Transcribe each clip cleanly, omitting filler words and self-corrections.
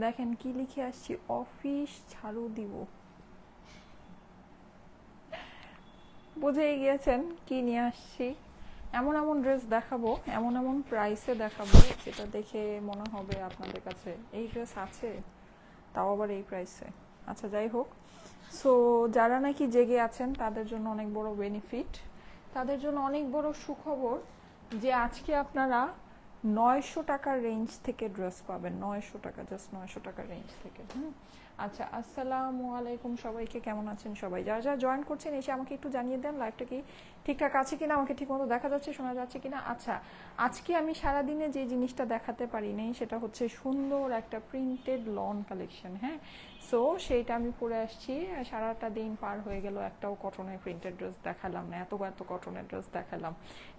দেখেন কি লিখে আসছি, অফিস ঝাড়ু দিব। বুঝেই গিয়েছেন কি নিয়ে আসছি। এমন এমন ড্রেস দেখাবো, এমন এমন প্রাইসে দেখাবো যেটা দেখে মনে হবে আপনাদের কাছে এই ড্রেস আছে, তাও আবার এই প্রাইসে। আচ্ছা যাই হোক, সো যারা নাকি জেগে আছেন তাদের জন্য অনেক বড় বেনিফিট, তাদের জন্য অনেক বড় সুখবর যে আজকে আপনারা 900 টাকার রেঞ্জ থেকে ড্রেস পাবেন। 900 টাকা, জাস্ট 900 টাকার রেঞ্জ থেকে। আচ্ছা, আসসালামু আলাইকুম সবাইকে, কেমন আছেন সবাই? যারা যারা জয়েন করছেন এসে আমাকে একটু জানিয়ে দেন লাইভটা কি ঠিকঠাক আছে কিনা, আমাকে ঠিকমতো দেখা যাচ্ছে, শোনা যাচ্ছে কিনা। আচ্ছা, আজকে আমি সারাদিনে যে জিনিসটা দেখাতে পারি নাই সেটা হচ্ছে সুন্দর একটা প্রিন্টেড লন কালেকশন। হ্যাঁ, সো সেইটা আমি পরে আসছি। সারাটা দিন পার হয়ে গেল, একটাও কটনের প্রিন্টেড ড্রেস দেখালাম না। এত এত কটনের ড্রেস দেখালাম,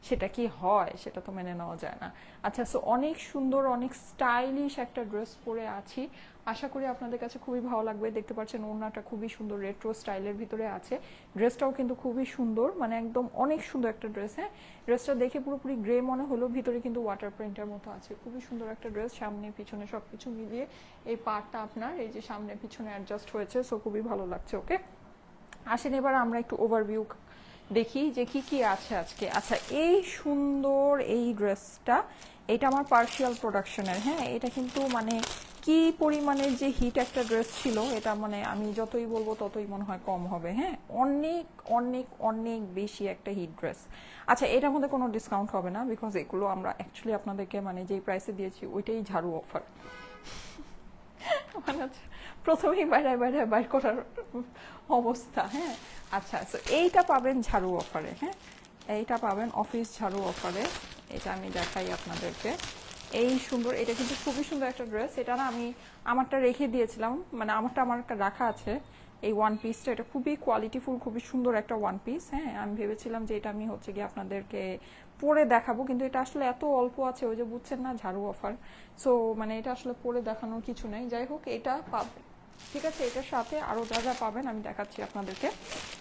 সেটা কি হয়? সেটা তো মেনে নেওয়া যায় না। আচ্ছা, সো অনেক সুন্দর, অনেক স্টাইলিশ একটা ড্রেস পরে আছি। আশা করি আপনাদের কাছে খুবই ভালো লাগবে। দেখতে পাচ্ছেন ওড়নাটা খুবই সুন্দর রেট্রো স্টাইলের ভিতরে আছে। ড্রেসটাও কিন্তু খুবই সুন্দর, মানে একদম অনেক সুন্দর একটা ড্রেস। হ্যাঁ, ড্রেসটা দেখে পুরোপুরি গ্রে মনে হলো, ভিতরে কিন্তু ওয়াটার প্রিন্টের মতো আছে। খুবই সুন্দর একটা ড্রেস, সামনে পিছনে সব কিছু মিলিয়ে এই পার্টটা আপনার এই যে সামনে পিছনে অ্যাডজাস্ট হয়েছে, সো খুবই ভালো লাগছে। ওকে, আসেন এবার আমরা একটু ওভারভিউ দেখি যে কি কি আছে আজকে। আচ্ছা, এই সুন্দর এই ড্রেসটা, এটা আমার পার্সিয়াল প্রোডাকশনের। হ্যাঁ, এটা কিন্তু মানে কি পরিমাণের যে হিট একটা ড্রেস ছিল, এটা মানে আমি যতই বলবো ততই মনে হয় কম হবে। হ্যাঁ, অনেক অনেক অনেক বেশি একটা হিট ড্রেস। আচ্ছা, এটার মধ্যে কোনো ডিসকাউন্ট হবে না, বিকজ এগুলো আমরা অ্যাকচুয়ালি আপনাদেরকে মানে যেই প্রাইসে দিয়েছি ওইটাই ঝাড়ু অফার। মানে প্রথমেই বাইরে করার অবস্থা। হ্যাঁ, আচ্ছা, সো এইটা পাবেন ঝাড়ু অফারে। হ্যাঁ, এইটা পাবেন অফিস ঝাড়ু অফারে। এটা আমি দেখাই আপনাদেরকে। এই সুন্দর, এটা কিন্তু খুবই সুন্দর একটা ড্রেস। এটা না আমি আমারটা রেখে দিয়েছিলাম, মানে আমারটা আমার রাখা আছে। এই ওয়ান পিসটা, এটা খুবই কোয়ালিটিফুল, খুবই সুন্দর একটা ওয়ান পিস। হ্যাঁ, আমি ভেবেছিলাম যে এটা আমি হচ্ছে গিয়ে আপনাদেরকে পরে দেখাবো, কিন্তু এটা আসলে এত অল্প আছে, ওই যে বুঝছেন না ঝাড়ু অফার। সো মানে এটা আসলে পরে দেখানোর কিছু নেই। যাই হোক, এটা পাবেন, ঠিক আছে। এটার সাথে আরও যা যা পাবেন আমি দেখাচ্ছি আপনাদেরকে।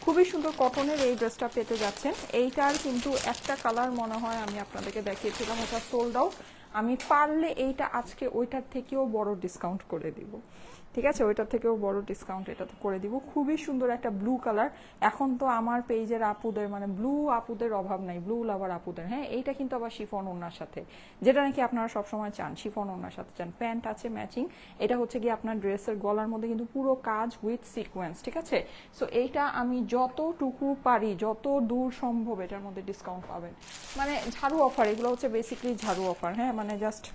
খুবই সুন্দর কটনের এই ড্রেসটা পেতে যাচ্ছেন। এইটার কিন্তু একটা কালার মনে হয় আমি আপনাদেরকে দেখিয়েছিলাম, ওটা সোল্ড আউট। আমি পারলে এইটা আজকে ওইটার থেকেও বড় ডিসকাউন্ট করে দিব, ঠিক আছে? ওইটার থেকেও বড় ডিসকাউন্ট এটা তো করে দিব। খুবই সুন্দর একটা ব্লু কালার। এখন তো আমার পেজের আপুদের মানে ব্লু আপুদের অভাব নাই, ব্লু লাভার আপুদের। হ্যাঁ, এইটা কিন্তু আবার শিফন ওড়নার সাথে, যেটা নাকি আপনারা সবসময় চান, শিফন ওড়নার সাথে চান। প্যান্ট আছে ম্যাচিং। এটা হচ্ছে গিয়ে আপনার ড্রেসের গলার মধ্যে কিন্তু পুরো কাজ উইথ সিকোয়েন্স, ঠিক আছে? সো এইটা আমি যতটুকু পারি, যত দূর সম্ভব এটার মধ্যে ডিসকাউন্ট পাবেন। মানে ঝাড়ু অফার, এগুলো হচ্ছে বেসিক্যালি ঝাড়ু অফার। হ্যাঁ, মানে জাস্ট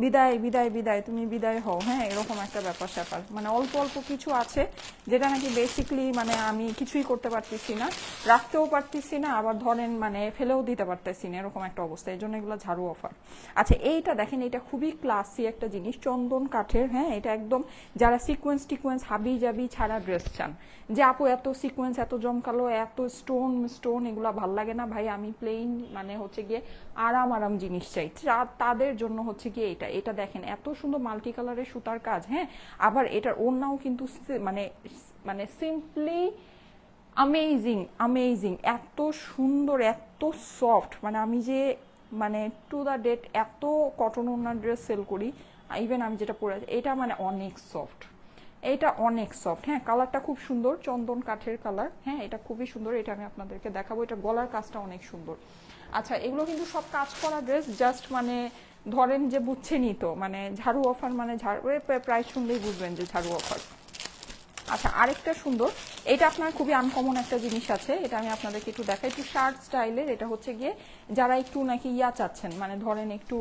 বিদায় বিদায় বিদায়, তুমি বিদায় হও। হ্যাঁ, এরকম একটা ব্যাপার স্যাপার। মানে অল্প অল্প কিছু আছে যেটা নাকি বেসিক্যালি মানে আমি কিছুই করতে পারতেছি না, রাখতেও পারতেছি না, আবার ধরেন মানে ফেলেও দিতে পারতেছি না, এরকম একটা অবস্থা। এই জন্য এগুলো ঝাড়ু অফার। আচ্ছা, এইটা দেখেন, এটা খুবই ক্লাসি একটা জিনিস, চন্দন কাঠের। হ্যাঁ, এটা একদম যারা সিকোয়েন্স টিকোয়েন্স হাবি জাবি ছাড়া ড্রেস চান, যে আপু এত সিকোয়েন্স এত জমকালো এত স্টোন স্টোন এগুলো ভাল লাগে না ভাই, আমি প্লেন মানে হচ্ছে গিয়ে আরাম আরাম জিনিস চাই, তাদের জন্য হচ্ছে গিয়ে এটা। এটা দেখেন এত সুন্দর মাল্টি কালারের সুতার কাজ। হ্যাঁ, আবার এটার ওড়নাও কিন্তু মানে মানে সিম্পলি অ্যামেজিং অ্যামেজিং, এত সুন্দর এত সফট। মানে আমি যে মানে টু দ্য ডেট এত কটন ওড়নার ড্রেস সেল করি, ইভেন আমি যেটা পরে আছি এটা মানে অনেক সফট, এটা অনেক সফট। হ্যাঁ, কালারটা খুব সুন্দর, চন্দন কাঠের কালার। হ্যাঁ, এটা খুবই সুন্দর, এটা আমি আপনাদেরকে দেখাবো। এটা গলার কাজটা অনেক সুন্দর। আচ্ছা, এগুলো কিন্তু সব কাজ করা ড্রেস, জাস্ট মানে ধরেন যে বুঝছেনই তো, মানে ঝাড়ু অফার মানে ঝাড়ু প্রাইস শুনলেই বুঝবেন যে ঝাড়ু অফার। আচ্ছা, আরেকটা সুন্দর, এটা আপনার খুবই আনকমন একটা জিনিস আছে, এটা আমি আপনাদেরকে একটু দেখাই। একটু শার্ট স্টাইলের, এটা হচ্ছে গিয়ে যারা একটু নাকি ইয়া চাচ্ছেন, মানে ধরেন একটু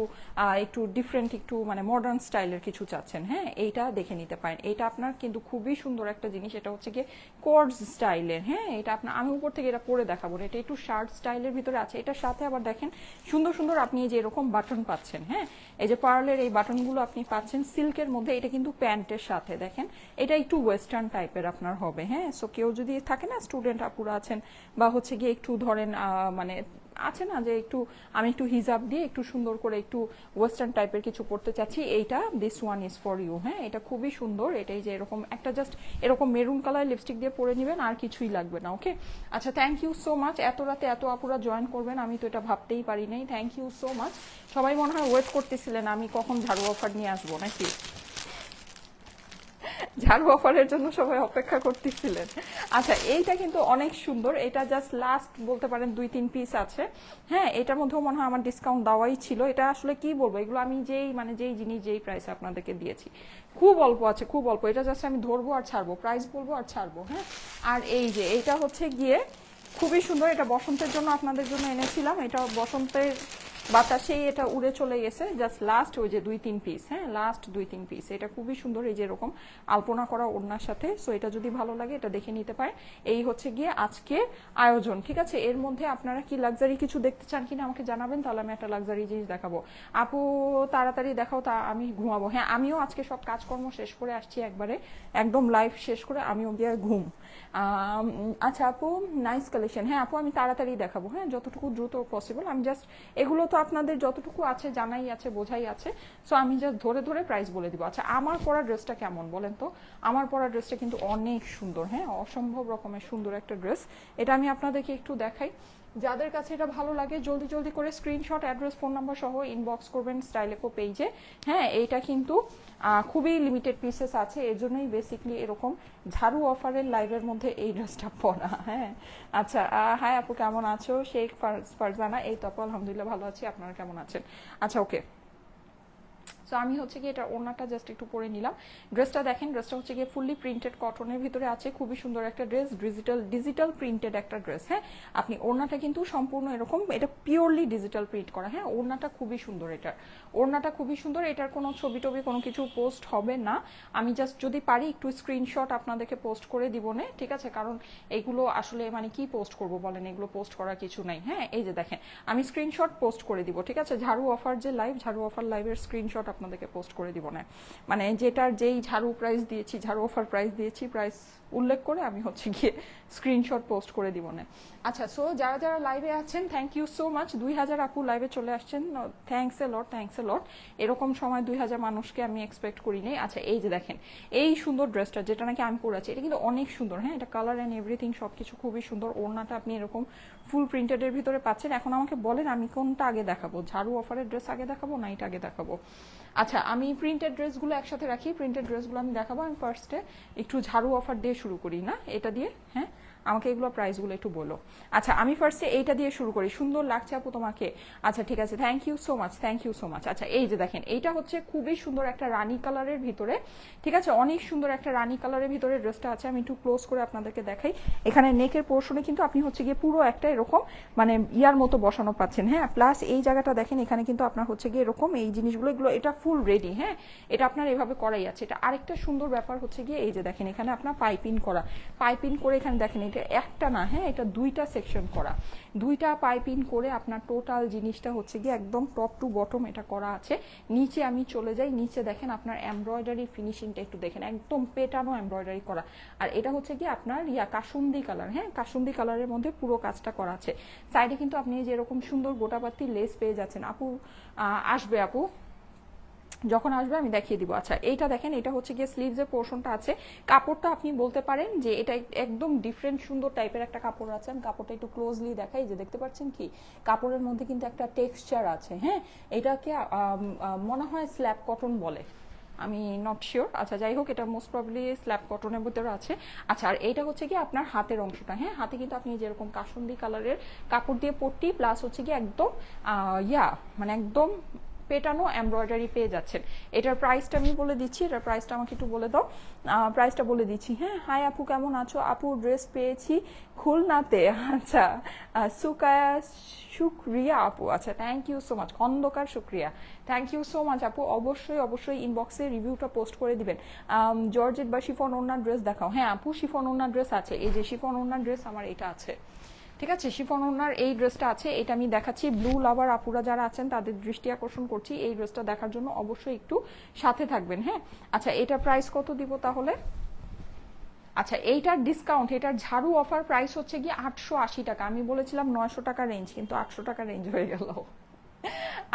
একটু ডিফারেন্ট, একটু মানে মডার্ন স্টাইলের কিছু চাচ্ছেন। হ্যাঁ, এইটা দেখে নিতে পারেন। এটা আপনার কিন্তু খুবই সুন্দর একটা জিনিস, এটা হচ্ছে গিয়ে কোর্স স্টাইলের। হ্যাঁ, এটা আপনার আমি উপর থেকে এটা পরে দেখাবো, এটা একটু শার্ট স্টাইলের ভিতরে আছে। এটার সাথে আবার দেখেন সুন্দর সুন্দর আপনি এই যে এরকম বাটন পাচ্ছেন। হ্যাঁ, এই যে পার্লের এই বাটনগুলো আপনি পাচ্ছেন সিল্কের মধ্যে। এটা কিন্তু প্যান্টের সাথে দেখেন, এটা একটু ওয়েস্টার্ন টাইপের আপনার হবে। হ্যাঁ, সো কেউ যদি থাকে না স্টুডেন্ট আপুরা আছেন, বা হচ্ছে গিয়ে একটু ধরেন মানে আছে না যে একটু আমি একটু হিজাব দিয়ে একটু সুন্দর করে একটু ওয়েস্টার্ন টাইপের কিছু পড়তে চাচ্ছি, এইটা this one is for you. হ্যাঁ, এটা খুবই সুন্দর। এটাই যে এরকম একটা জাস্ট এরকম মেরুন কালার লিপস্টিক দিয়ে পরে নেবেন, আর কিছুই লাগবে না। ওকে, আচ্ছা, থ্যাংক ইউ সো মাচ। এত রাতে এত আপুরা জয়েন করবেন আমি তো এটা ভাবতেই পারি নাই। Thank you so much. সবাই মনে হয় ওয়েট করতেছিলেন আমি কখন ঝাড়ু অফার নিয়ে আসবো নাকি। ঝাড়ু অফারের জন্য সবাই অপেক্ষা করতেছিলেন। আচ্ছা এইটা কিন্তু অনেক সুন্দর, এটা জাস্ট লাস্ট বলতে পারেন 2-3 পিস আছে। হ্যাঁ এটার মধ্যেও মনে হয় আমার ডিসকাউন্ট দেওয়াই ছিল। এটা আসলে কি বলবো, এগুলো আমি যেই জিনিস যেই প্রাইসে আপনাদেরকে দিয়েছি, খুব অল্প আছে, খুব অল্প। এটা জাস্ট আমি ধরবো আর ছাড়বো, প্রাইস বলবো আর ছাড়বো। হ্যাঁ আর এই যে এটা হচ্ছে গিয়ে খুবই সুন্দর, এটা বসন্তের জন্য আপনাদের জন্য এনেছিলাম। এটা বসন্তের বাতাসেই এটা উড়ে চলে গেছে, জাস্ট লাস্ট ওই যে 2-3 পিস। হ্যাঁ লাস্ট 2-3 পিস, এটা খুবই সুন্দর, এই যে এরকম আলপনা করা ওড়নার সাথে। সো এটা যদি ভালো লাগে এটা দেখে নিতে পারে। এই হচ্ছে গিয়ে আজকে আয়োজন, ঠিক আছে। এর মধ্যে আপনারা কি লাক্সারি কিছু দেখতে চান কিনা আমাকে জানাবেন, তাহলে আমি একটা লাক্সারি জিনিস দেখাবো। আপু তাড়াতাড়ি দেখাও, তা আমি ঘুমাবো। হ্যাঁ আমিও আজকে সব কাজকর্ম শেষ করে আসছি একবারে, একদম লাইভ শেষ করে আমিও গিয়ে ঘুম। আচ্ছা আপু নাইস কালেকশন। হ্যাঁ আপু আমি তাড়াতাড়ি দেখাবো, হ্যাঁ যতটুকু দ্রুত পসিবল। আমি জাস্ট এগুলো তো আপনাদের যতটুকু আছে জানাই আছে, বোঝাই আছে। সো আমি জাস্ট ধরে ধরে প্রাইস বলে দিব। আচ্ছা আমার পরা ড্রেসটা কেমন বলেন তো? আমার পরা ড্রেসটা কিন্তু অনেক সুন্দর, হ্যাঁ অসম্ভব রকমের সুন্দর একটা ড্রেস। এটা আমি আপনাদেরকে একটু দেখাই। যাদের কাছে এটা ভালো লাগে জলদি জলদি করে স্ক্রিনশট, অ্যাড্রেস, ফোন নাম্বার সহ ইনবক্স করবেন স্টাইলেকো পেজে। হ্যাঁ এইটা কিন্তু খুবই লিমিটেড পিসেস আছে, এর জন্যই বেসিকলি এরকম ঝাড়ু অফারের লাইভের মধ্যে এই ড্রেসটা পরা। হ্যাঁ আচ্ছা হাই আপু কেমন আছো? শেখ ফারজানা, এই তো আপু আলহামদুলিল্লাহ ভালো আছি, আপনারা কেমন আছেন? আচ্ছা ওকে, সো আমি হচ্ছে কি এটা ওড়নাটা জাস্ট একটু পরে নিলাম। ড্রেসটা দেখেন, ড্রেসটা হচ্ছে গিয়ে ফুললি প্রিন্টেড কটনের ভিতরে আছে, খুবই সুন্দর একটা ড্রেস, ডিজিটাল প্রিন্টেড একটা ড্রেস। হ্যাঁ আপনি ওড়নাটা কিন্তু সম্পূর্ণ এরকম, এটা পিওরলি ডিজিটাল প্রিন্ট করা। হ্যাঁ ওড়নাটা খুবই সুন্দর, এটার ওড়নাটা খুবই সুন্দর। এটার কোনো ছবি টবি কোনো কিছু পোস্ট হবে না, আমি জাস্ট যদি পারি একটু স্ক্রিনশট আপনাদেরকে পোস্ট করে দিব না, ঠিক আছে? কারণ এগুলো আসলে মানে কি পোস্ট করব বলেন, এগুলো পোস্ট করার কিছু নাই। হ্যাঁ এই যে দেখেন আমি স্ক্রিনশট পোস্ট করে দিব, ঠিক আছে? ঝাড়ু অফার যে লাইভ, ঝাড়ু অফার লাইভের স্ক্রিনশট আপনাদেরকে পোস্ট করে দিব না, মানে যেটার যেই ঝাড়ু প্রাইস দিয়েছি, ঝাড়ু অফার প্রাইস দিয়েছি, প্রাইস উল্লেখ করে আমি হচ্ছে গিয়ে স্ক্রিনশট পোস্ট করে দিব না। আচ্ছা সো যারা যারা লাইভে আছেন থ্যাংক ইউ সো মাচ। 2000 আপু লাইভে চলে আসছেন, thanks a lot, thanks a লট। এরকম সময় 2000 মানুষকে আমি এক্সপেক্ট করি নাই। আচ্ছা এই যে দেখেন এই সুন্দর ড্রেসটা, যেটা নাকি আমি পরেছি, এটা কিন্তু অনেক সুন্দর। হ্যাঁ এটা কালার অ্যান্ড এভরিথিং সবকিছু খুবই সুন্দর। ওড়নাটা আপনি এরকম ফুল প্রিন্টেডের ভিতরে পাচ্ছেন। এখন আমাকে বলেন আমি কোনটা আগে দেখাবো, ঝাড়ু অফারের ড্রেস আগে দেখাবো না এটা আগে দেখাবো? আচ্ছা আমি প্রিন্টেড ড্রেসগুলো একসাথে রাখি, প্রিন্টেড ড্রেসগুলো আমি দেখাবো। আমি ফার্স্টে একটু ঝাড়ু অফার দিয়ে শুরু করি না, এটা দিয়ে। হ্যাঁ আমাকে এগুলো প্রাইসগুলো একটু বলো। আচ্ছা আমি ফার্স্টে এইটা দিয়ে শুরু করি। সুন্দর লাগছে আপু তোমাকে? আচ্ছা ঠিক আছে, thank you so much, thank you so much. আচ্ছা এই যে দেখেন এইটা হচ্ছে খুবই সুন্দর একটা রানী কালারের ভিতরে, ঠিক আছে? অনেক সুন্দর একটা রানী কালারের ভিতরে ড্রেসটা আছে। আমি একটু ক্লোজ করে আপনাদেরকে দেখাই। এখানে নেকের পোর্শনে কিন্তু আপনি হচ্ছে গিয়ে পুরো একটা এরকম মানে ইয়ার মতো বসানো পাচ্ছেন। হ্যাঁ প্লাস এই জায়গাটা দেখেন, এখানে কিন্তু আপনার হচ্ছে গিয়ে এরকম এই জিনিসগুলো, এগুলো এটা ফুল রেডি। হ্যাঁ এটা আপনার এভাবে করাই আছে। এটা আরেকটা সুন্দর ব্যাপার হচ্ছে গিয়ে এই যে দেখেন এখানে আপনার পাইপিং করা, পাইপিং করে এখানে দেখেন এটা একটা না, হ্যাঁ এটা দুইটা সেকশন করা, দুইটা পাইপিং করে আপনার টোটাল জিনিসটা হচ্ছে গিয়ে একদম টপ টু বটম এটা করা আছে। নিচে আমি চলে যাই, নিচে দেখেন আপনার এমব্রয়ডারি ফিনিশিংটা একটু দেখেন, একদম পেটানো এমব্রয়ডারি করা। আর এটা হচ্ছে গিয়ে আপনার কাসুন্দি কালার, হ্যাঁ কাসুন্দি কালারের মধ্যে পুরো কাজটা করা আছে। সাইডে কিন্তু আপনি যেরকম সুন্দর গোটাপাতি লেস পেয়ে যাচ্ছেন। আপু আসবে, আপু যখন আসবে আমি দেখিয়ে দিব। আচ্ছা এইটা দেখেন, এটা হচ্ছে গিয়ে স্লিভসের পোর্শনটা আছে। কাপড়টা আপনি বলতে পারেন যে এটা একদম ডিফারেন্ট সুন্দর টাইপের একটা কাপড় আছে। আমি কাপড়টা একটু ক্লোজলি দেখাই, যে দেখতে পাচ্ছেন কি কাপড়ের মধ্যে কিন্তু একটা টেক্সচার আছে। হ্যাঁ এটাকে মনে হয় স্ল্যাব কটন বলে, আমি নট শিওর। আচ্ছা যাই হোক এটা মোস্ট প্রবলি স্ল্যাব কটনের ভিতরে আছে। আচ্ছা আর এইটা হচ্ছে কি আপনার হাতের অংশটা, হ্যাঁ হাতে কিন্তু আপনি যেরকম কাসুন্দি কালারের কাপড় দিয়ে পট্টি প্লাস হচ্ছে কি একদম মানে একদম পেটানো এমব্রয়ডারি পেয়ে যাচ্ছেন। এটার প্রাইসটা আমি বলে দিচ্ছি, এটার প্রাইসটা আমাকে একটু বলে দাও। প্রাইসটা বলে দিচ্ছি। হ্যাঁ হাই আপু কেমন আছো? আপু ড্রেস পেয়েছি খুলনাতে। আচ্ছা শুক্রিয়া আপু। আচ্ছা thank you so much, Khandakar শুক্রিয়া, থ্যাংক ইউ সো মাচ আপু। অবশ্যই অবশ্যই ইনবক্সে রিভিউটা পোস্ট করে দিবেন। জর্জেট বা শিফন ওড়নার ড্রেস দেখাও। হ্যাঁ আপু শিফন ওড়নার ড্রেস আছে, এই যে শিফন ওড়নার ড্রেস আমার এটা আছে, ঠিক আছে? শিফন ওড়নার এই ড্রেসটা আছে, এটা আমি দেখাচ্ছি। ব্লু লাভার আপুরা যারা আছেন তাদের দৃষ্টি আকর্ষণ করছি, এই ড্রেসটা দেখার জন্য অবশ্যই একটু সাথে থাকবেন। হ্যাঁ আচ্ছা এটা প্রাইস কত দিব তাহলে? আচ্ছা এইটার ডিসকাউন্ট, এটার ঝাড়ু অফার প্রাইস হচ্ছে গিয়ে 880 টাকা। আমি বলেছিলাম 900 টাকা রেঞ্জ, কিন্তু 800 টাকা রেঞ্জ হয়ে গেল।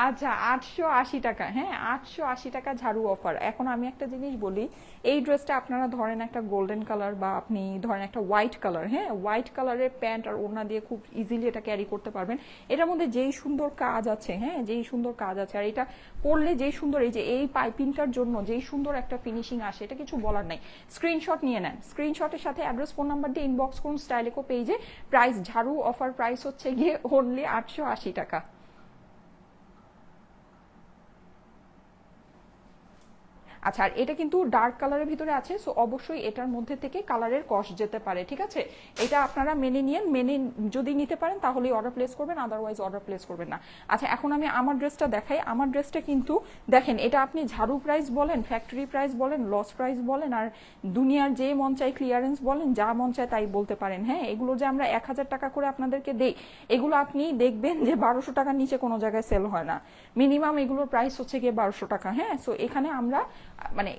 আচ্ছা 880 টাকা, হ্যাঁ 880 টাকা ঝাড়ু অফার। এখন আমি একটা জিনিস বলি, এই ড্রেসটা আপনারা ধরেন একটা গোল্ডেন কালার বা আপনি ধরেন একটা হোয়াইট কালার, হ্যাঁ হোয়াইট কালারের প্যান্ট আর ওড়না দিয়ে খুব ইজিলি এটা ক্যারি করতে পারবেন। এটার মধ্যে যেই সুন্দর কাজ আছে, হ্যাঁ যেই সুন্দর কাজ আছে, আর এটা পরলে যেই সুন্দর, এই যে এই পাইপিংটার জন্য যেই সুন্দর একটা ফিনিশিং আসে, এটা কিছু বলার নাই। স্ক্রিনশট নিয়ে নেন, স্ক্রিনশটের সাথে অ্যাড্রেস ফোন নাম্বার দিয়ে ইনবক্স করুন স্টাইলেকো পেজে। প্রাইস ঝাড়ু অফার প্রাইস হচ্ছে গিয়ে অনলি 880 টাকা। আচ্ছা, আর এটা কিন্তু ডার্ক কালারের ভিতরে আছে, সো অবশ্যই এটার মধ্যে থেকে কালারের কস্ট যেতে পারে, ঠিক আছে? এটা আপনারা মেনে নিয়েন, মেনে যদি নিতে পারেন তাহলেই অর্ডার প্লেস করবেন, আদারওয়াইজ অর্ডার প্লেস করবেন না। আচ্ছা, এখন আমি আমার ড্রেসটা দেখাই। আমার ড্রেসটা কিন্তু দেখেন, এটা আপনি ঝাড়ু প্রাইস বলেন, ফ্যাক্টরি প্রাইস বলেন, লস প্রাইস বলেন, আর দুনিয়ার যে মন চায় ক্লিয়ারেন্স বলেন, যা মন চায় তাই বলতে পারেন। হ্যাঁ, এগুলো যে আমরা 1000 টাকা করে আপনাদেরকে দেই, এগুলো আপনি দেখবেন যে 1200 টাকার নিচে কোনো জায়গায় সেল হয় না। মিনিমাম এগুলোর প্রাইস হচ্ছে গিয়ে 1200 টাকা। হ্যাঁ, সো এখানে আমরা মানে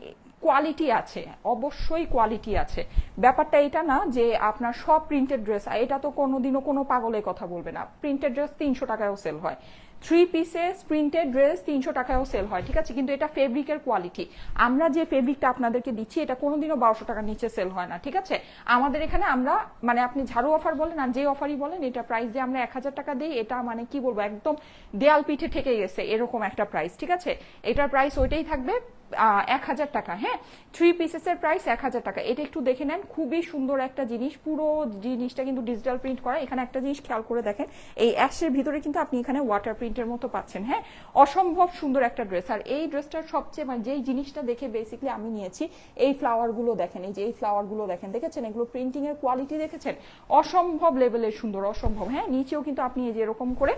কোয়ালিটি আছে, অবশ্যই কোয়ালিটি আছে। ব্যাপারটা এটা না যে আপনার সব প্রিন্টেড ড্রেস, এটা তো কোনোদিনও কোনো পাগলের কথা বলবে না, প্রিন্টেড ড্রেস 300 টাকায়ও সেল হয়, 3 পিসেস প্রিন্টেড ড্রেস 300 টাকায়ও সেল হয়, ঠিক আছে? কিন্তু এটা ফেব্রিকের কোয়ালিটি, আমরা যে ফেব্রিকটা আপনাদেরকে দিচ্ছি এটা কোনোদিনও 1200 টাকার নিচে সেল হয় না, ঠিক আছে? আমাদের এখানে আমরা মানে আপনি ঝাড়ু অফার বলেন আর যে অফারই বলেন, এটা প্রাইস যে আমরা 1000 টাকা দিই, এটা মানে কি বলবো, একদম দেয়াল পিঠে ঠেকে গেছে এরকম একটা প্রাইস, ঠিক আছে? এটার প্রাইস ওইটাই থাকবে 1000 টাকা। হ্যাঁ, 3 পিসেসের প্রাইস 1000 টাকা। এটা একটু দেখে নেন, খুবই সুন্দর একটা জিনিস, পুরো জিনিসটা কিন্তু ডিজিটাল প্রিন্ট করা। এখানে একটা জিনিস খেয়াল করে দেখেন, এই অ্যাশের ভিতরে কিন্তু আপনি এখানে ওয়াটার প্রিন্টের মতো পাচ্ছেন। হ্যাঁ, অসম্ভব সুন্দর একটা ড্রেস। আর এই ড্রেসটার সবচেয়ে মানে যেই জিনিসটা দেখে বেসিক্যালি আমি নিয়েছি, এই ফ্লাওয়ার গুলো দেখেন, এই যে এই ফ্লাওয়ার গুলো দেখেন, দেখেছেন এগুলো প্রিন্টিং এর কোয়ালিটি দেখেছেন, অসম্ভব লেভেলের সুন্দর, অসম্ভব। হ্যাঁ, নিচেও কিন্তু আপনি এই যে এরকম করে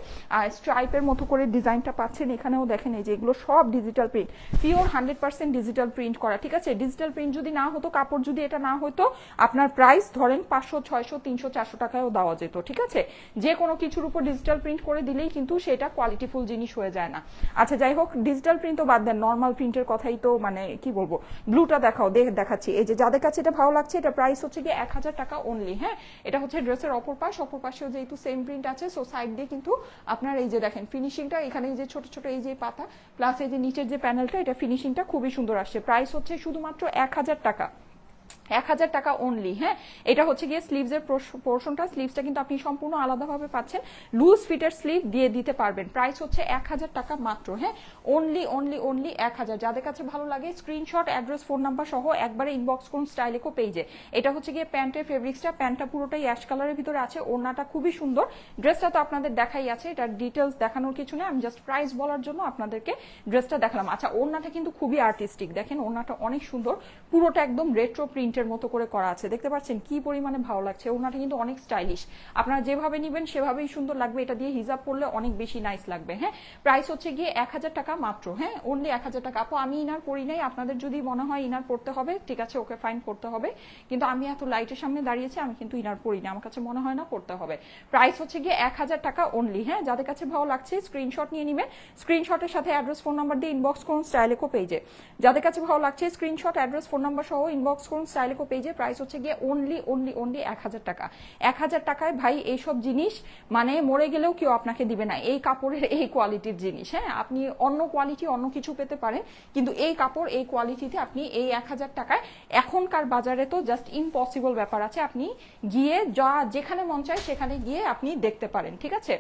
স্ট্রাইপের মতো করে ডিজাইনটা পাচ্ছেন, এখানেও দেখেন এই যে এগুলো সব digital print, pure 100% digital print করা, ঠিক আছে? ডিজিটাল প্রিন্ট যদি না হতো, কাপড় যদি এটা না হতো, আপনার প্রাইস ধরেন 500, 600, 300, 400 টাকায়ও দেওয়া যেত, ঠিক আছে? যে কোনো কিছুর উপর ডিজিটাল প্রিন্ট করে দিলেই কিন্তু সেটা কোয়ালিটিফুল জিনিস হয়ে যায় না। আচ্ছা, যাই হোক, ডিজিটাল প্রিন্ট তো বাদ দেন, নর্মাল প্রিন্টের কথাই তো মানে কি বলবো। ব্লুটা দেখাও, দেখাচ্ছি। এই যে যাদের কাছে এটা ভালো লাগছে, এটা প্রাইস হচ্ছে গিয়ে 1000 টাকা অনলি। হ্যাঁ, এটা হচ্ছে ড্রেসের অপর পাশ, অপর পাশেও যেহেতু সেম প্রিন্ট আছে, সো সাইড দিয়ে কিন্তু আপনার এই যে দেখেন ফিনিশিংটা, এখানে এই যে ছোট ছোট এই যে পাতা প্লাস এই যে নিচের যে প্যানেলটা, এটা ফিনিশিংটা খুবই সুন্দর আসছে। প্রাইস হচ্ছে শুধুমাত্র 1000 টাকা, 1000 টাকা অনলি। হ্যাঁ, এটা হচ্ছে গিয়ে স্লিভসের পোর্শনটা, স্লিভসটা কিন্তু আপনি সম্পূর্ণ আলাদাভাবে পাচ্ছেন, লুজ ফিটের স্লিভ দিয়ে দিতে পারবেন। প্রাইস হচ্ছে 1000 টাকা মাত্র। হ্যাঁ, অনলি অনলি অনলি 1000। যাদের কাছে ভালো লাগে স্ক্রিনশট, অ্যাড্রেস, ফোন নাম্বার সহ একবারে ইনবক্স করুন স্টাইলেকো পেজে। এটা হচ্ছে গিয়ে প্যান্টের ফেব্রিক্সটা, প্যান্টটা পুরোটাই অ্যাশ কালারের ভিতরে আছে, ওড়নাটা খুবই সুন্দর। ড্রেসটা তো আপনাদের দেখাই আছে, এটা ডিটেলস দেখানোর কিছু নেই, আমি জাস্ট প্রাইস বলার জন্য আপনাদেরকে ড্রেসটা দেখালাম। আচ্ছা, ওড়নাটা কিন্তু খুবই আর্টিস্টিক, দেখেন ওড়নাটা অনেক সুন্দর, পুরোটা একদম রেট্রো প্রিন্টের মতো করে করা আছে, দেখতে পাচ্ছেন কি পরিমাণে ভালো লাগছে। ওড়নাটা কিন্তু অনেক স্টাইলিশ, আপনারা যেভাবে নেবেন সেভাবেই সুন্দর লাগবে, এটা দিয়ে হিজাব পরলে অনেক বেশি নাইস লাগবে। হ্যাঁ, প্রাইস হচ্ছে গিয়ে 1000 টাকা মাত্র। হ্যাঁ, অনলি 1000 টাকা। আপু আমি ইনার পরি নাই, আপনাদের যদি মনে হয় ইনার পড়তে হবে, ঠিক আছে, ওকে ফাইন, পড়তে হবে, কিন্তু আমি এত লাইটের সামনে দাঁড়িয়েছি, আমি কিন্তু ইনার পরি না, আমার কাছে মনে হয় না পড়তে হবে। প্রাইস হচ্ছে গিয়ে 1000 টাকা অনলি। হ্যাঁ, যাদের কাছে ভালো লাগছে স্ক্রিনশট নিয়ে নেবেন, স্ক্রিনশটের সাথে অ্যাড্রেস, ফোন নাম্বার দিয়ে ইনবক্স করুন স্টাইলেকো পেজে। যাদের কাছে ভালো লাগছে স্ক্রিনশট, অ্যাড্রেস, ফোন নাম্বার সহ ইনবক্স করুন স্টাইলেকো পেজে। প্রাইস হচ্ছে গিয়ে অনলি অনলি অনলি 1000 টাকা। 1000 টাকায় ভাই এইসব জিনিস মানে মরে গেলেও কেউ আপনাকে দিবে না, এই কাপড়ের এই কোয়ালিটির জিনিস। হ্যাঁ, আপনি অন্য কোয়ালিটি অন্য কিছু পেতে পারেন, কিন্তু এই কাপড় এই কোয়ালিটিতে আপনি এই 1000 টাকায় এখনকার বাজারে তো জাস্ট ইম্পসিবল ব্যাপার আছে, আপনি গিয়ে যা যেখানে মন চায় সেখানে গিয়ে আপনি দেখতে পারেন, ঠিক আছে?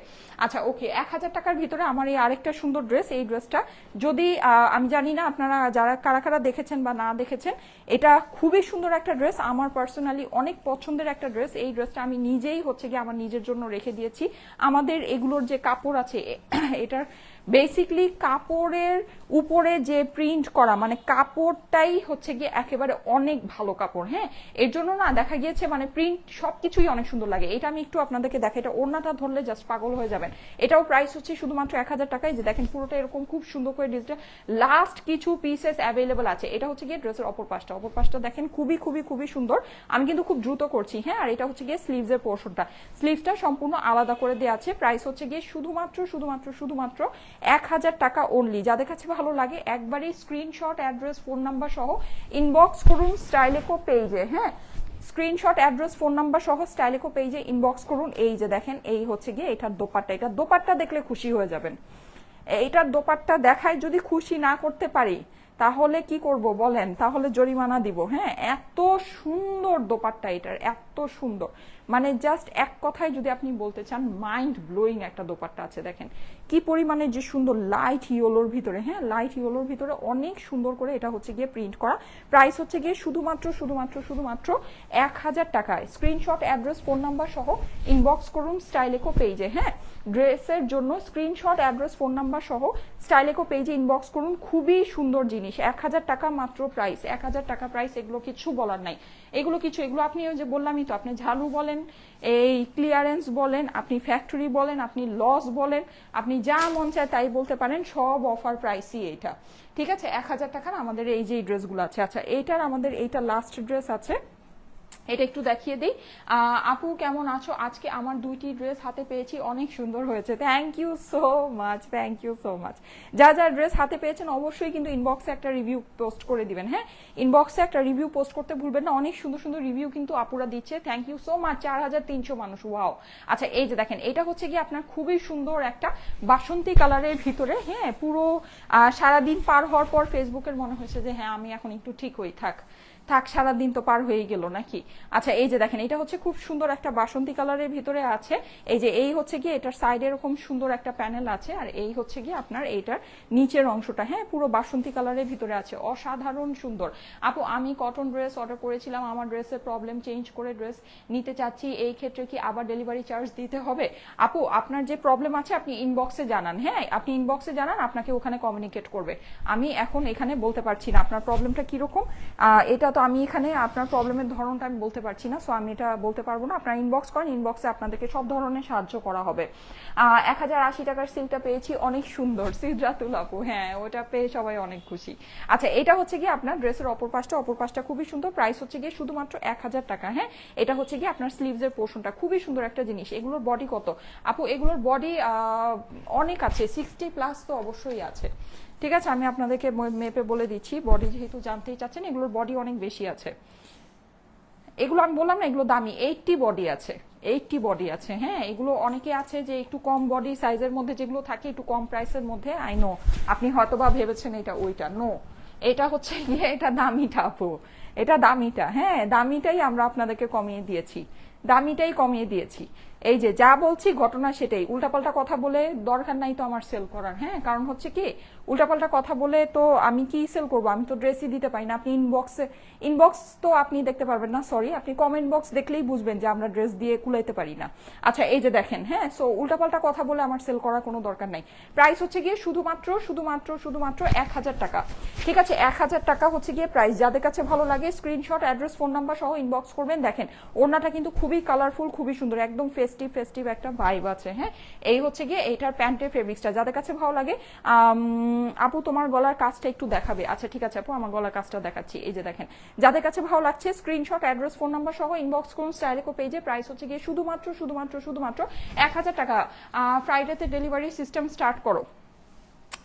আচ্ছা, ওকে, 1000 টাকার ভিতরে আমার এই আরেকটা সুন্দর ড্রেস, এই ড্রেসটা যদি আমি জানি না আপনারা যারা কারা কারা দেখেছেন বা না দেখেছেন, এটা খুবই সুন্দর একটা ড্রেস, আমার পার্সোনালি অনেক পছন্দের একটা ড্রেস। এই ড্রেসটা আমি নিজেই হচ্ছে গিয়ে আমার নিজের জন্য রেখে দিয়েছি। আমাদের এগুলোর যে কাপড় আছে, এটার বেসিকলি কাপড়ের উপরে যে প্রিন্ট করা, মানে কাপড়টাই হচ্ছে গিয়ে একেবারে অনেক ভালো কাপড়। হ্যাঁ, এর জন্য না দেখা গিয়েছে মানে প্রিন্ট সবকিছুই অনেক সুন্দর লাগে। এটা আমি একটু আপনাদেরকে দেখাই, এটা ওড়নাটা ধরলে জাস্ট পাগল হয়ে যাবেন। এটাও প্রাইস হচ্ছে শুধুমাত্র 1000 টাকায়। যে দেখেন পুরোটা এরকম খুব সুন্দর করে ডিজিটাল, লাস্ট কিছু পিসেস অ্যাভেলেবল আছে। এটা হচ্ছে গিয়ে ড্রেসের অপর পাশটা, অপর পাশটা দেখেন খুবই খুবই খুবই সুন্দর। আমি কিন্তু খুব দ্রুত করছি। হ্যাঁ, আর এটা হচ্ছে গিয়ে স্লিভসের পোর্শনটা, স্লিভসটা সম্পূর্ণ আলাদা করে দেওয়া আছে। প্রাইস হচ্ছে গিয়ে শুধুমাত্র শুধুমাত্র শুধুমাত্র 1000 টাকা অনলি। যাদের কাছে ভালো লাগে একবারই স্ক্রিনশট, অ্যাড্রেস, ফোন নাম্বার সহ ইনবক্স করুন স্টাইলেকো পেজে। হ্যাঁ, স্ক্রিনশট, অ্যাড্রেস, ফোন নাম্বার সহ স্টাইলেকো পেজে ইনবক্স করুন। এই যে দেখেন, এই হচ্ছে গিয়ে এটার দোপাট্টা, এটা দোপাট্টা দেখলে খুশি হয়ে যাবেন। এইটার দোপাট্টা দেখায় যদি খুশি না করতে পারি তাহলে কি করব বলেন, তাহলে জরিমানা দিব। হ্যাঁ, এত সুন্দর দোপাট্টা এটার, এত সুন্দর, মানে জাস্ট এক কথায় যদি আপনি বলতে চান মাইন্ড ব্লোয়িং একটা দোপাট্টা আছে। দেখেন কি পরিমাণে যে সুন্দর, লাইট ইয়েলোর ভিতরে, হ্যাঁ লাইট ইয়েলোর ভিতরে অনেক সুন্দর করে এটা হচ্ছে গিয়ে প্রিন্ট করা। প্রাইস হচ্ছে গিয়ে শুধুমাত্র 1000 টাকায়। স্ক্রিনশট, অ্যাড্রেস, ফোন নাম্বার সহ ইনবক্স করুন স্টাইলেকো পেজে। হ্যাঁ, ড্রেসের জন্য স্ক্রিনশট, অ্যাড্রেস, ফোন নাম্বার সহ স্টাইলেকো পেজে ইনবক্স করুন। খুবই সুন্দর জিনিস, 1000 টাকা মাত্র প্রাইস, 1000 টাকা প্রাইস। এগুলো কিছু বলার নাই, এগুলো আপনি ওই যে বললামই তো, আপনি ঝালু বলেন, এই ক্লিয়ারেন্স বলেন, আপনি ফ্যাক্টরি বলেন, আপনি লস বলেন, আপনি যা মন চায় তাই বলতে পারেন, সব অফার প্রাইসই এটা। ঠিক আছে, 1000 টাকার আমাদের এই যে ড্রেসগুলো আছে। আচ্ছা, আমাদের এইটা লাস্ট ড্রেস আছে, এটা একটু দেখিয়ে দিই। আপু কেমন আছো? আজকে আমার 2টি ড্রেস হাতে পেয়েছি, অনেক সুন্দর হয়েছে। Thank you so much, thank you so much. যা যা ড্রেস হাতে পেয়েছেন অবশ্যই কিন্তু ইনবক্সে একটা রিভিউ পোস্ট করে দিবেন। হ্যাঁ, ইনবক্সে একটা রিভিউ পোস্ট করতে ভুলবেন না, অনেক সুন্দর সুন্দর রিভিউ কিন্তু আপুরা দিচ্ছে। Thank you so much. 4300 মানুষ, ওয়াও। আচ্ছা, এই যে দেখেন, এটা হচ্ছে কি আপনার খুবই সুন্দর একটা বাসন্তী কালারের ভিতরে। হ্যাঁ, পুরো সারাদিন পার হওয়ার পর ফেসবুকের মনে হয়েছে যে হ্যাঁ আমি এখন একটু ঠিক হই, থাক সারাদিন তো পার হয়ে গেল নাকি। আচ্ছা, এই যে দেখেন, এটা হচ্ছে খুব সুন্দর একটা বাসন্তী কালারের ভিতরে আছে। এই হচ্ছে গিয়ে এটার সাইডে এরকম সুন্দর একটা প্যানেল আছে, আর এই হচ্ছে গিয়ে আপনার এইটার নিচের অংশটা, হ্যাঁ পুরো বাসন্তী কালারের ভিতরে আছে, অসাধারণ সুন্দর। আপু আমি কটন ড্রেস অর্ডার করেছিলাম, আমার ড্রেসের প্রবলেম, চেঞ্জ করে ড্রেস নিতে চাচ্ছি, এই ক্ষেত্রে কি আবার ডেলিভারি চার্জ দিতে হবে? আপু আপনার যে প্রবলেম আছে আপনি ইনবক্সে জানান। হ্যাঁ, আপনি ইনবক্সে জানান, আপনাকে ওখানে কমিউনিকেট করবে। আমি এখন এখানে বলতে পারছি না আপনার প্রবলেমটা কিরকম, এটা তো আমি এখানে আপনার প্রবলেমের ধরনটা আমি বলতে পারছি না, সো আমি এটা বলতে পারবো না। আপনারা ইনবক্স করেন, ইনবক্সে আপনাদেরকে সব ধরনের সাহায্য করা হবে। 1080 টাকার সিলটা পেয়েছি, অনেক সুন্দর। সিদ্রাতুল আপু, হ্যাঁ ওটা পেয়ে সবাই অনেক খুশি। আচ্ছা, এটা হচ্ছে গিয়ে আপনার ড্রেসের অপর পাশটা খুবই সুন্দর। প্রাইস হচ্ছে গিয়ে শুধুমাত্র 1000 টাকা। হ্যাঁ, এটা হচ্ছে গিয়ে আপনার স্লিভসের পোর্শনটা, খুবই সুন্দর একটা জিনিস। এগুলোর বডি কত আপু? এগুলোর বডি অনেক আছে, 60+ তো অবশ্যই আছে। ঠিক আছে, আমি আপনাদেরকে মেপে বলে দিচ্ছি, বডি যেহেতু জানতেই চাচ্ছেন, এগুলোর বডি অনেক বেশি আছে। এগুলো আমি বললাম না এগুলো দামি, 80 বডি আছে, 80 বডি আছে। হ্যাঁ, এগুলো অনেকে আছে যে একটু কম বডি সাইজের মধ্যে যেগুলো থাকে, একটু কম প্রাইসের মধ্যে। আই নো আপনি হয়তোবা ভেবেছেন এটা ওইটা, নো, এটা হচ্ছে গিয়ে এটা দামিটা আপু, এটা দামিটা। হ্যাঁ, দামিটাই আমরা আপনাদেরকে কমিয়ে দিয়েছি, দামিটাই কমিয়ে দিয়েছি। এই যে যা বলছি ঘটনা সেটাই, উল্টাপাল্টা কথা বলে দরকার নাই তো আমার সেল করার। হ্যাঁ, কারণ হচ্ছে কি উল্টাপাল্টা কথা বলে তো আমি কি সেল করবো, আমি তো ড্রেসই দিতে পারি না। আপনি ইনবক্স তো আপনি দেখতে পারবেন না, সরি, আপনি কমেন্ট বক্স দেখলেই বুঝবেন যে আমরা ড্রেস দিয়ে কুলাইতে পারি না। আচ্ছা, এই যে দেখেন, হ্যাঁ, সো উল্টাপাল্টা কথা বলে আমার সেল করার কোনো দরকার নাই। প্রাইস হচ্ছে গিয়ে শুধুমাত্র 1000 টাকা। ঠিক আছে, 1000 টাকা হচ্ছে গিয়ে প্রাইস। যাদের কাছে ভালো লাগে স্ক্রিনশট, অ্যাড্রেস, ফোন নাম্বার সহ ইনবক্স করবেন। দেখেন ওড়নাটা কিন্তু খুবই কালারফুল, খুবই সুন্দর, একদম ফেস্টিভ একটা ভাইব আছে। হ্যাঁ, এই হচ্ছে গিয়ে এইটার প্যান্টের ফেব্রিক্সটা। যাদের কাছে ভালো লাগে, আপু তোমার গলার কাজটা একটু দেখাবে? আচ্ছা ঠিক আছে আপু, আমার গলার কাজটা দেখাচ্ছি। এই যে দেখেন, যাদের কাছে ভালো লাগছে স্ক্রিনশট, অ্যাড্রেস, ফোন নাম্বার সহ ইনবক্স করুন স্টাইলেকো পেজে। প্রাইস হচ্ছে গিয়ে শুধুমাত্র 1000 টাকা। ফ্রাইডেতে ডেলিভারি সিস্টেম স্টার্ট করো।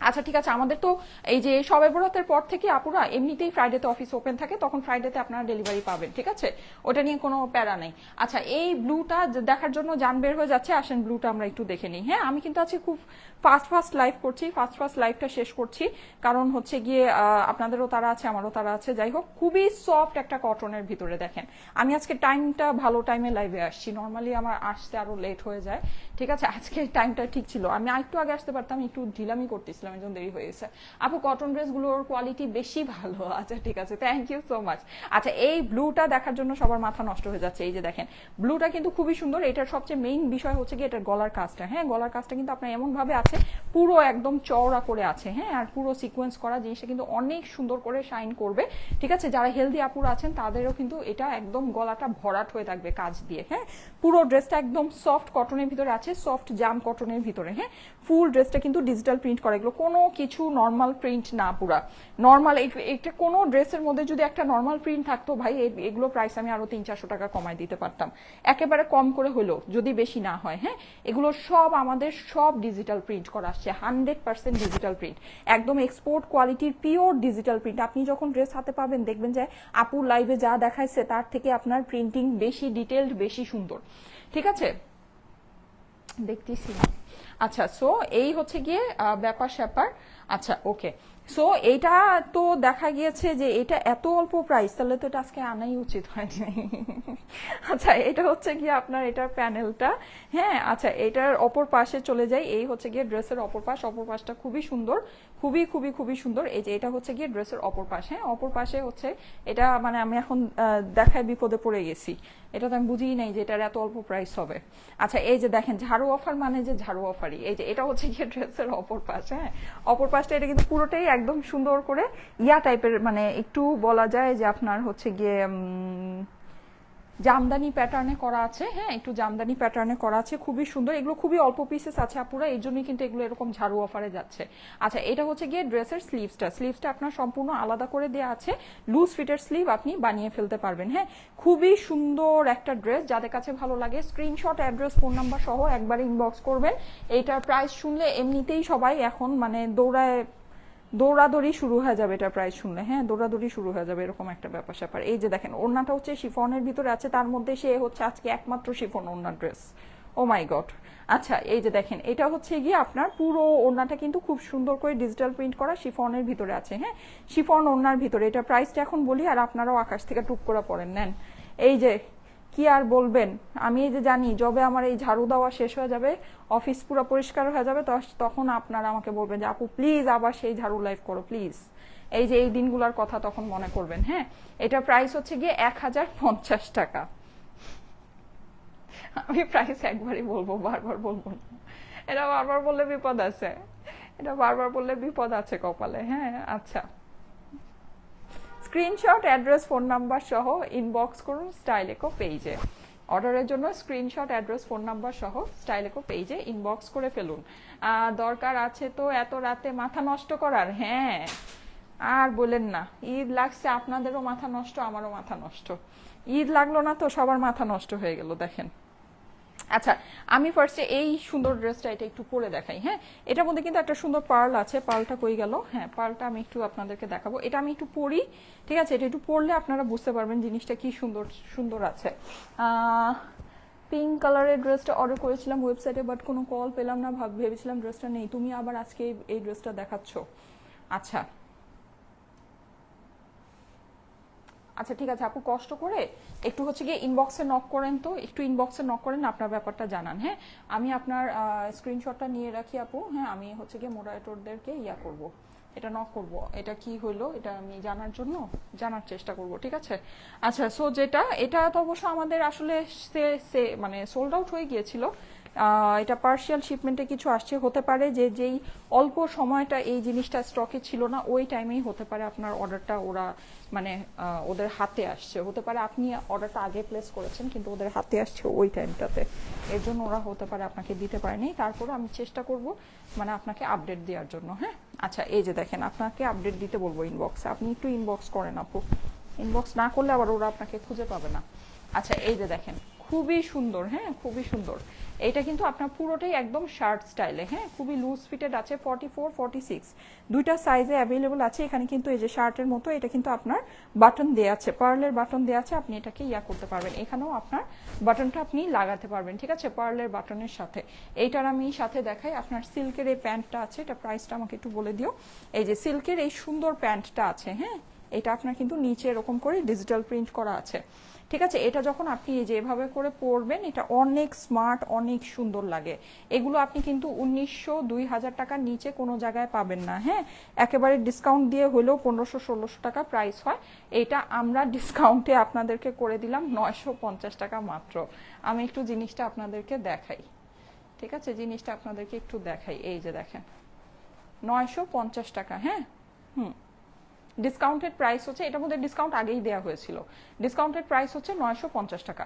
আচ্ছা ঠিক আছে, আমাদের তো এই যে শবে বরাতের পর থেকে আপুরা এমনিতেই ফ্রাইডেতে অফিস ওপেন থাকে, তখন ফ্রাইডেতে আপনারা ডেলিভারি পাবেন। ঠিক আছে, ওটা নিয়ে কোনো প্যারা নেই। আচ্ছা, এই ব্লুটা দেখার জন্য জান বের হয়ে যাচ্ছে, আসেন ব্লুটা আমরা একটু দেখে নিই। হ্যাঁ, আমি কিন্তু আজকে খুব ফাস্ট লাইভ করছি, ফাস্ট লাইভটা শেষ করছি, কারণ হচ্ছে গিয়ে আপনাদেরও তারা আছে, আমারও তারা আছে। যাই হোক, খুবই সফট একটা কটনের ভিতরে। দেখেন আমি আজকে টাইমটা ভালো টাইমে লাইভে আসছি, নর্মালি আমার আসতে আরো লেট হয়ে যায়। ঠিক আছে, আজকে টাইমটা ঠিক ছিল, আমি আরেকটু আগে আসতে পারতাম, একটু ঢিলামি করতেছিলাম, এর জন্য দেরি হয়ে গেছে। আপু কটন ড্রেসগুলোর কোয়ালিটি বেশি ভালো। আচ্ছা ঠিক আছে, থ্যাংক ইউ সো মাচ। আচ্ছা, এই ব্লুটা দেখার জন্য সবার মাথা নষ্ট হয়ে যাচ্ছে। এই যে দেখেন, ব্লুটা কিন্তু খুবই সুন্দর। এটার সবচেয়ে মেইন বিষয় হচ্ছে কি এটার গলার কাজটা। হ্যাঁ, গলার কাজটা কিন্তু আপনার এমন ভাবে আছে, পুরো একদম চওড়া করে আছে। হ্যাঁ, আর পুরো সিকোয়েন্স করা, জিনিসটা কিন্তু অনেক সুন্দর করে শাইন করবে। ঠিক আছে, যারা হেলদি আপুরা আছেন তাদেরও কিন্তু এটা একদম গলাটা ভরাট হয়ে থাকবে কাজ দিয়ে। হ্যাঁ, পুরো ড্রেসটা একদম সফট কটনের ভিতরে আছে, সফট জাম কটনের ভিতরে। হ্যাঁ, ফুল ড্রেসটা কিন্তু ডিজিটাল প্রিন্ট করা, এগুলো কোনো কিছু নর্মাল প্রিন্ট না, পুরা নর্মাল। এটা কোনো ড্রেসের মধ্যে যদি একটা নর্মাল প্রিন্ট থাকতো ভাই, এগুলো প্রাইস আমি আরো 300-400 টাকা কমাই দিতে পারতাম, একেবারে কম করে হলো, যদি বেশি না হয়। হ্যাঁ, এগুলো সব আমাদের সব ডিজিটাল প্রিন্ট করা আসছে, 100% ডিজিটাল প্রিন্ট, একদম এক্সপোর্ট কোয়ালিটির পিওর ডিজিটাল প্রিন্ট। আপনি যখন ড্রেস হাতে পাবেন দেখবেন যে আপুর লাইভে যা দেখাইছে তার থেকে আপনার প্রিন্টিং বেশি ডিটেলড, বেশি সুন্দর। ঠিক আছে, দেখতেছি না। আচ্ছা, সো এই হচ্ছে গিয়ে ব্যাপার স্যাপার। আচ্ছা, ওকে। সো এইটা তো দেখা গিয়েছে যে এটা এত অল্প প্রাইস, তাহলে তো এটা আজকে আনাই উচিত হয়নি। আচ্ছা, এটা হচ্ছে গিয়ে আপনার এটার প্যানেলটা। হ্যাঁ, আচ্ছা, এটার অপর পাশে চলে যাই। এই হচ্ছে গিয়ে ড্রেসের অপর পাশ। অপর পাশটা খুবই সুন্দর, খুবই খুবই খুবই সুন্দর। এই যে এটা হচ্ছে গিয়ে ড্রেসের অপর পাশ। হ্যাঁ, অপর পাশে হচ্ছে এটা, মানে আমি এখন দেখায় বিপদে পড়ে গেছি। এটা তো আমি বুঝিই নাই যে এটার এত অল্প প্রাইস হবে। আচ্ছা, এই যে দেখেন ঝাড়ু অফার, মানে যে ঝাড়ু অফারই। এই যে এটা হচ্ছে গিয়ে ড্রেসের অপর পাশ। হ্যাঁ, অপর পাশটা এটা কিন্তু পুরোটাই একদম সুন্দর করে ইয়া টাইপের, মানে একটু বলা যায় যে আপনার হচ্ছে গিয়ে জামদানি প্যাটার্নে করা আছে। হ্যাঁ, একটু জামদানি প্যাটার্নে করা আছে, খুবই সুন্দর। এগুলো খুবই অল্প পিসেস আছে আপুরা, এই জন্যই কিন্তু এগুলো এরকম ঝাড়ু অফারে যাচ্ছে। আচ্ছা, এটা হচ্ছে গিয়ে ড্রেসের স্লিভসটা আপনার সম্পূর্ণ আলাদা করে দেওয়া আছে। লুজ ফিটের স্লিভ আপনি বানিয়ে ফেলতে পারবেন। হ্যাঁ, খুবই সুন্দর একটা ড্রেস। যাদের কাছে ভালো লাগে স্ক্রিনশট, অ্যাড্রেস, ফোন নাম্বার সহ একবার ইনবক্স করবেন। এইটার প্রাইস শুনলে এমনিতেই সবাই এখন মানে দৌড়াদৌড়ি শুরু হয়ে যাবে এটা প্রাইস শুনলে। হ্যাঁ, দৌড়াদৌড়ি শুরু হয়ে যাবে, এরকম একটা ব্যাপার স্যাপার। এই যে দেখেন ওড়নাটা হচ্ছে শিফনের ভিতরে আছে, তার মধ্যে সে হচ্ছে আজকে একমাত্র শিফন ওড়নার ড্রেস। ও মাই গড। আচ্ছা, এই যে দেখেন এটা হচ্ছে গিয়ে আপনার পুরো ওড়নাটা কিন্তু খুব সুন্দর করে ডিজিটাল প্রিন্ট করা শিফনের ভিতরে আছে। হ্যাঁ, শিফন ওড়নার ভিতরে। এটা প্রাইসটা এখন বলি আর আপনারাও আকাশ থেকে টুক করে পড়েন। নেন, এই যে কি আর বলবেন, আমি এই যে জানি যবে আমার এই ঝাড়ু দেওয়া শেষ হয়ে যাবে, অফিস পুরো পরিষ্কার হয়ে যাবে, তখন আপনারা আমাকে বলবেন যে আপু প্লিজ আবার সেই ঝাড়ু লাইভ করো প্লিজ। এই যে এই দিনগুলোর কথা তখন মনে করবেন। হ্যাঁ, এটা প্রাইস হচ্ছে গিয়ে 1050 টাকা। আমি প্রাইস একবারই বলবো, বারবার বলবো না। এটা বারবার বললে বিপদ আছে, এটা বারবার বললে বিপদ আছে কপালে। হ্যাঁ, আচ্ছা, স্ক্রিনশট, অ্যাড্রেস, ফোন নাম্বার সহ ইনবক্স করুন স্টাইলেকো পেজে। অর্ডারের জন্য স্ক্রিনশট, অ্যাড্রেস, ফোন নাম্বার সহ স্টাইলেকো পেজে ইনবক্স করে ফেলুন। দরকার আছে তো এত রাতে মাথা নষ্ট করার? হ্যাঁ, আর বলেন না, ঈদ লাগছে, আপনাদেরও মাথা নষ্ট, আমারও মাথা নষ্ট। ঈদ লাগলো না তো সবার মাথা নষ্ট হয়ে গেল। দেখেন, আচ্ছা, আমি ফার্স্টে এই সুন্দর ড্রেসটা এটা একটু পরে দেখাই। হ্যাঁ, এটার মধ্যে কিন্তু একটা সুন্দর পার্ল আছে। পার্লটা কই গেল? হ্যাঁ, পার্লটা আমি একটু আপনাদেরকে দেখাবো। এটা আমি একটু পরি, ঠিক আছে? এটা একটু পরলে আপনারা বুঝতে পারবেন জিনিসটা কি সুন্দর সুন্দর আছে। পিঙ্ক কালারের ড্রেসটা অর্ডার করেছিলাম ওয়েবসাইটে, বাট কোনো কল পেলাম না, ভেবেছিলাম ড্রেসটা নেই, তুমি আবার আজকে এই ড্রেসটা দেখাচ্ছ। আচ্ছা আচ্ছা, ঠিক আছে আপু, কষ্ট করে একটু হচ্ছে গিয়ে ইনবক্সে নক করেন, তো একটু ইনবক্সে নক করেন, আপনার ব্যাপারটা জানান। হ্যাঁ, আমি আপনার স্ক্রিনশটটা নিয়ে রাখি আপু। হ্যাঁ, আমি হচ্ছে গিয়ে মোডারেটরদেরকে ইয়া করব, এটা নক করব, এটা কি হলো এটা আমি জানার চেষ্টা করব, ঠিক আছে? আচ্ছা, সো এটা তো অবশ্য আমাদের আসলে মানে সোল্ড আউট হয়ে গিয়েছিল। এটা পার্শিয়াল শিপমেন্টে কিছু আসছে, হতে পারে যে যেই অল্প সময়টা এই জিনিসটা স্টকে ছিল না ওই টাইমেই হতে পারে আপনার অর্ডারটা ওরা মানে ওদের হাতে আসছে। হতে পারে আপনি অর্ডারটা আগে প্লেস করেছেন কিন্তু ওদের হাতে আসছে ওই টাইমটাতে, এর জন্য ওরা হতে পারে আপনাকে দিতে পারেনি। তারপরে আমি চেষ্টা করব মানে আপনাকে আপডেট দেওয়ার জন্য। হ্যাঁ, আচ্ছা, এই যে দেখেন আপনাকে আপডেট দিতে বলবো ইনবক্সে, আপনি একটু ইনবক্স করেন আপু, ইনবক্স না করলে আবার ওরা আপনাকে খুঁজে পাবে না। আচ্ছা, এই যে দেখেন খুবই সুন্দর। হ্যাঁ, খুবই সুন্দর। এটা কিন্তু আপনার পুরোটাই একদম শার্ট স্টাইলে। হ্যাঁ, খুবই লুজ ফিটেড আছে, 44, 46 দুইটা সাইজে অ্যাভেলেবল আছে। এখানে কিন্তু এই যে শার্টের মতো এটা কিন্তু আপনার বাটন দেওয়া আছে, পার্লের বাটন দেওয়া আছে, আপনি এটাকে ইয়া করতে পারবেন। এখানেও আপনার বাটনটা আপনি লাগাতে পারবেন, ঠিক আছে, পার্লের বাটনের সাথে। এইটার আমি সাথে দেখাই, আপনার সিল্কের এই প্যান্টটা আছে, এটা প্রাইসটা আমাকে একটু বলে দিও। এই যে সিল্কের এই সুন্দর প্যান্টটা আছে। হ্যাঁ, এটা আপনার কিন্তু নিচে এরকম করে ডিজিটাল প্রিন্ট করা আছে, ঠিক আছে? এটা যখন আপনি যেভাবে করে পরবেন এটা অনেক স্মার্ট, অনেক সুন্দর লাগে। এগুলো আপনি কিন্তু 1900-2000 টাকার নিচে কোনো জায়গায় পাবেন না। হ্যাঁ, একেবারে ডিসকাউন্ট দিয়ে হলেও 1500-1600 টাকা প্রাইস হয়। এটা আমরা ডিসকাউন্টে আপনাদেরকে করে দিলাম 950 টাকা মাত্র। আমি একটু জিনিসটা আপনাদেরকে দেখাই, ঠিক আছে? জিনিসটা আপনাদেরকে একটু দেখাই। এই যে দেখেন 950 টাকা। হ্যাঁ, ডিসকাউন্টেড প্রাইস হচ্ছে, এটার মধ্যে ডিসকাউন্ট আগেই দেওয়া হয়েছিল, ডিসকাউন্টেড প্রাইস হচ্ছে 950 টাকা।